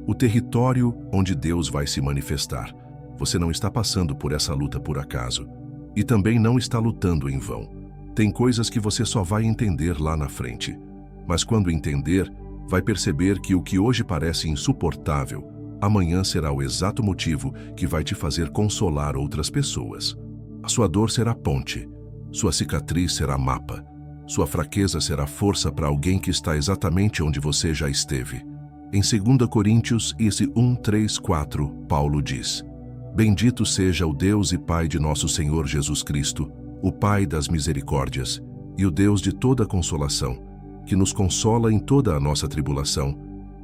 O território onde Deus vai se manifestar. Você não está passando por essa luta por acaso. E também não está lutando em vão. Tem coisas que você só vai entender lá na frente. Mas quando entender, vai perceber que o que hoje parece insuportável, amanhã será o exato motivo que vai te fazer consolar outras pessoas. A sua dor será ponte, sua cicatriz será mapa, sua fraqueza será força para alguém que está exatamente onde você já esteve. Em 2 Coríntios 1, 3, 4, Paulo diz: Bendito seja o Deus e Pai de nosso Senhor Jesus Cristo, o Pai das misericórdias, e o Deus de toda consolação, que nos consola em toda a nossa tribulação,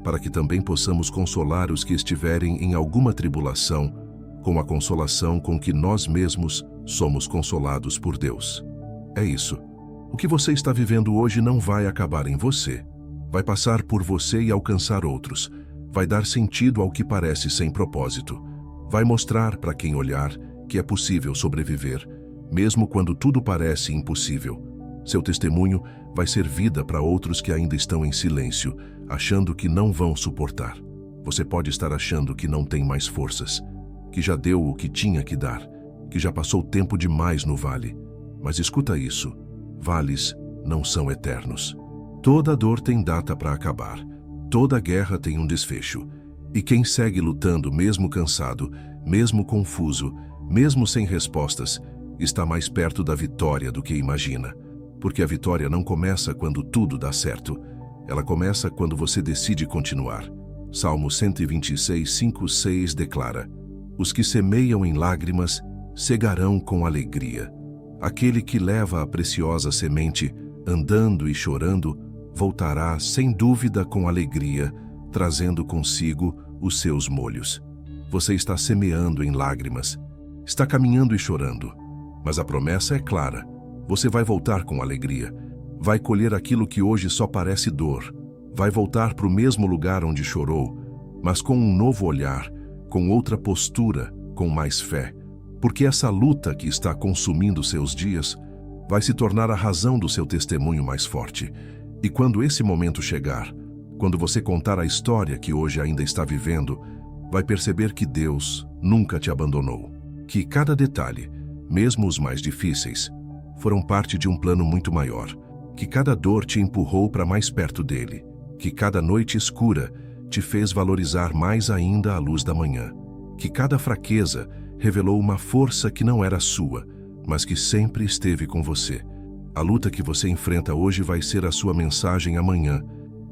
para que também possamos consolar os que estiverem em alguma tribulação, com a consolação com que nós mesmos somos consolados por Deus. É isso. O que você está vivendo hoje não vai acabar em você. Vai passar por você e alcançar outros. Vai dar sentido ao que parece sem propósito. Vai mostrar para quem olhar que é possível sobreviver, mesmo quando tudo parece impossível. Seu testemunho vai ser vida para outros que ainda estão em silêncio, achando que não vão suportar. Você pode estar achando que não tem mais forças, que já deu o que tinha que dar, que já passou tempo demais no vale. Mas escuta isso, vales não são eternos. Toda dor tem data para acabar, toda guerra tem um desfecho. E quem segue lutando, mesmo cansado, mesmo confuso, mesmo sem respostas, está mais perto da vitória do que imagina. Porque a vitória não começa quando tudo dá certo. Ela começa quando você decide continuar. Salmo 126, 5, 6 declara: Os que semeiam em lágrimas cegarão com alegria. Aquele que leva a preciosa semente, andando e chorando, voltará sem dúvida com alegria, trazendo consigo os seus molhos. Você está semeando em lágrimas, está caminhando e chorando, mas a promessa é clara. Você vai voltar com alegria, vai colher aquilo que hoje só parece dor, vai voltar para o mesmo lugar onde chorou, mas com um novo olhar, com outra postura, com mais fé, porque essa luta que está consumindo seus dias vai se tornar a razão do seu testemunho mais forte. E quando esse momento chegar, quando você contar a história que hoje ainda está vivendo, vai perceber que Deus nunca te abandonou, que cada detalhe, mesmo os mais difíceis, foram parte de um plano muito maior, que cada dor te empurrou para mais perto dele, que cada noite escura te fez valorizar mais ainda a luz da manhã, que cada fraqueza revelou uma força que não era sua, mas que sempre esteve com você. A luta que você enfrenta hoje vai ser a sua mensagem amanhã.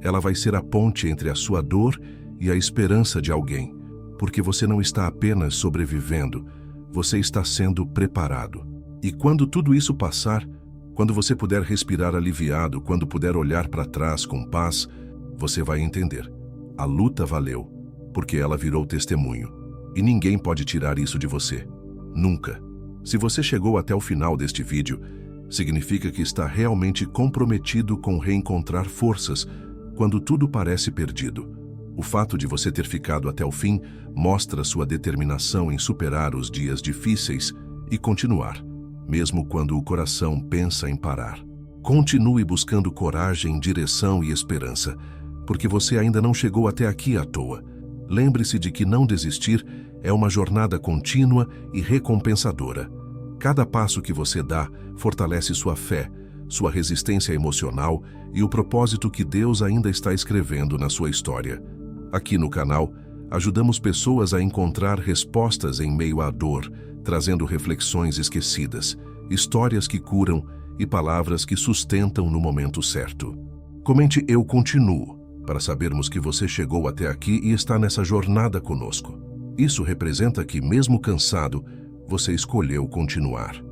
Ela vai ser a ponte entre a sua dor e a esperança de alguém, porque você não está apenas sobrevivendo, você está sendo preparado. E quando tudo isso passar, quando você puder respirar aliviado, quando puder olhar para trás com paz, você vai entender. A luta valeu, porque ela virou testemunho. E ninguém pode tirar isso de você. Nunca. Se você chegou até o final deste vídeo, significa que está realmente comprometido com reencontrar forças quando tudo parece perdido. O fato de você ter ficado até o fim mostra sua determinação em superar os dias difíceis e continuar, mesmo quando o coração pensa em parar. Continue buscando coragem, direção e esperança, porque você ainda não chegou até aqui à toa. Lembre-se de que não desistir é uma jornada contínua e recompensadora. Cada passo que você dá fortalece sua fé, sua resistência emocional e o propósito que Deus ainda está escrevendo na sua história. Aqui no canal, ajudamos pessoas a encontrar respostas em meio à dor, trazendo reflexões esquecidas, histórias que curam e palavras que sustentam no momento certo. Comente "Eu continuo" para sabermos que você chegou até aqui e está nessa jornada conosco. Isso representa que, mesmo cansado, você escolheu continuar.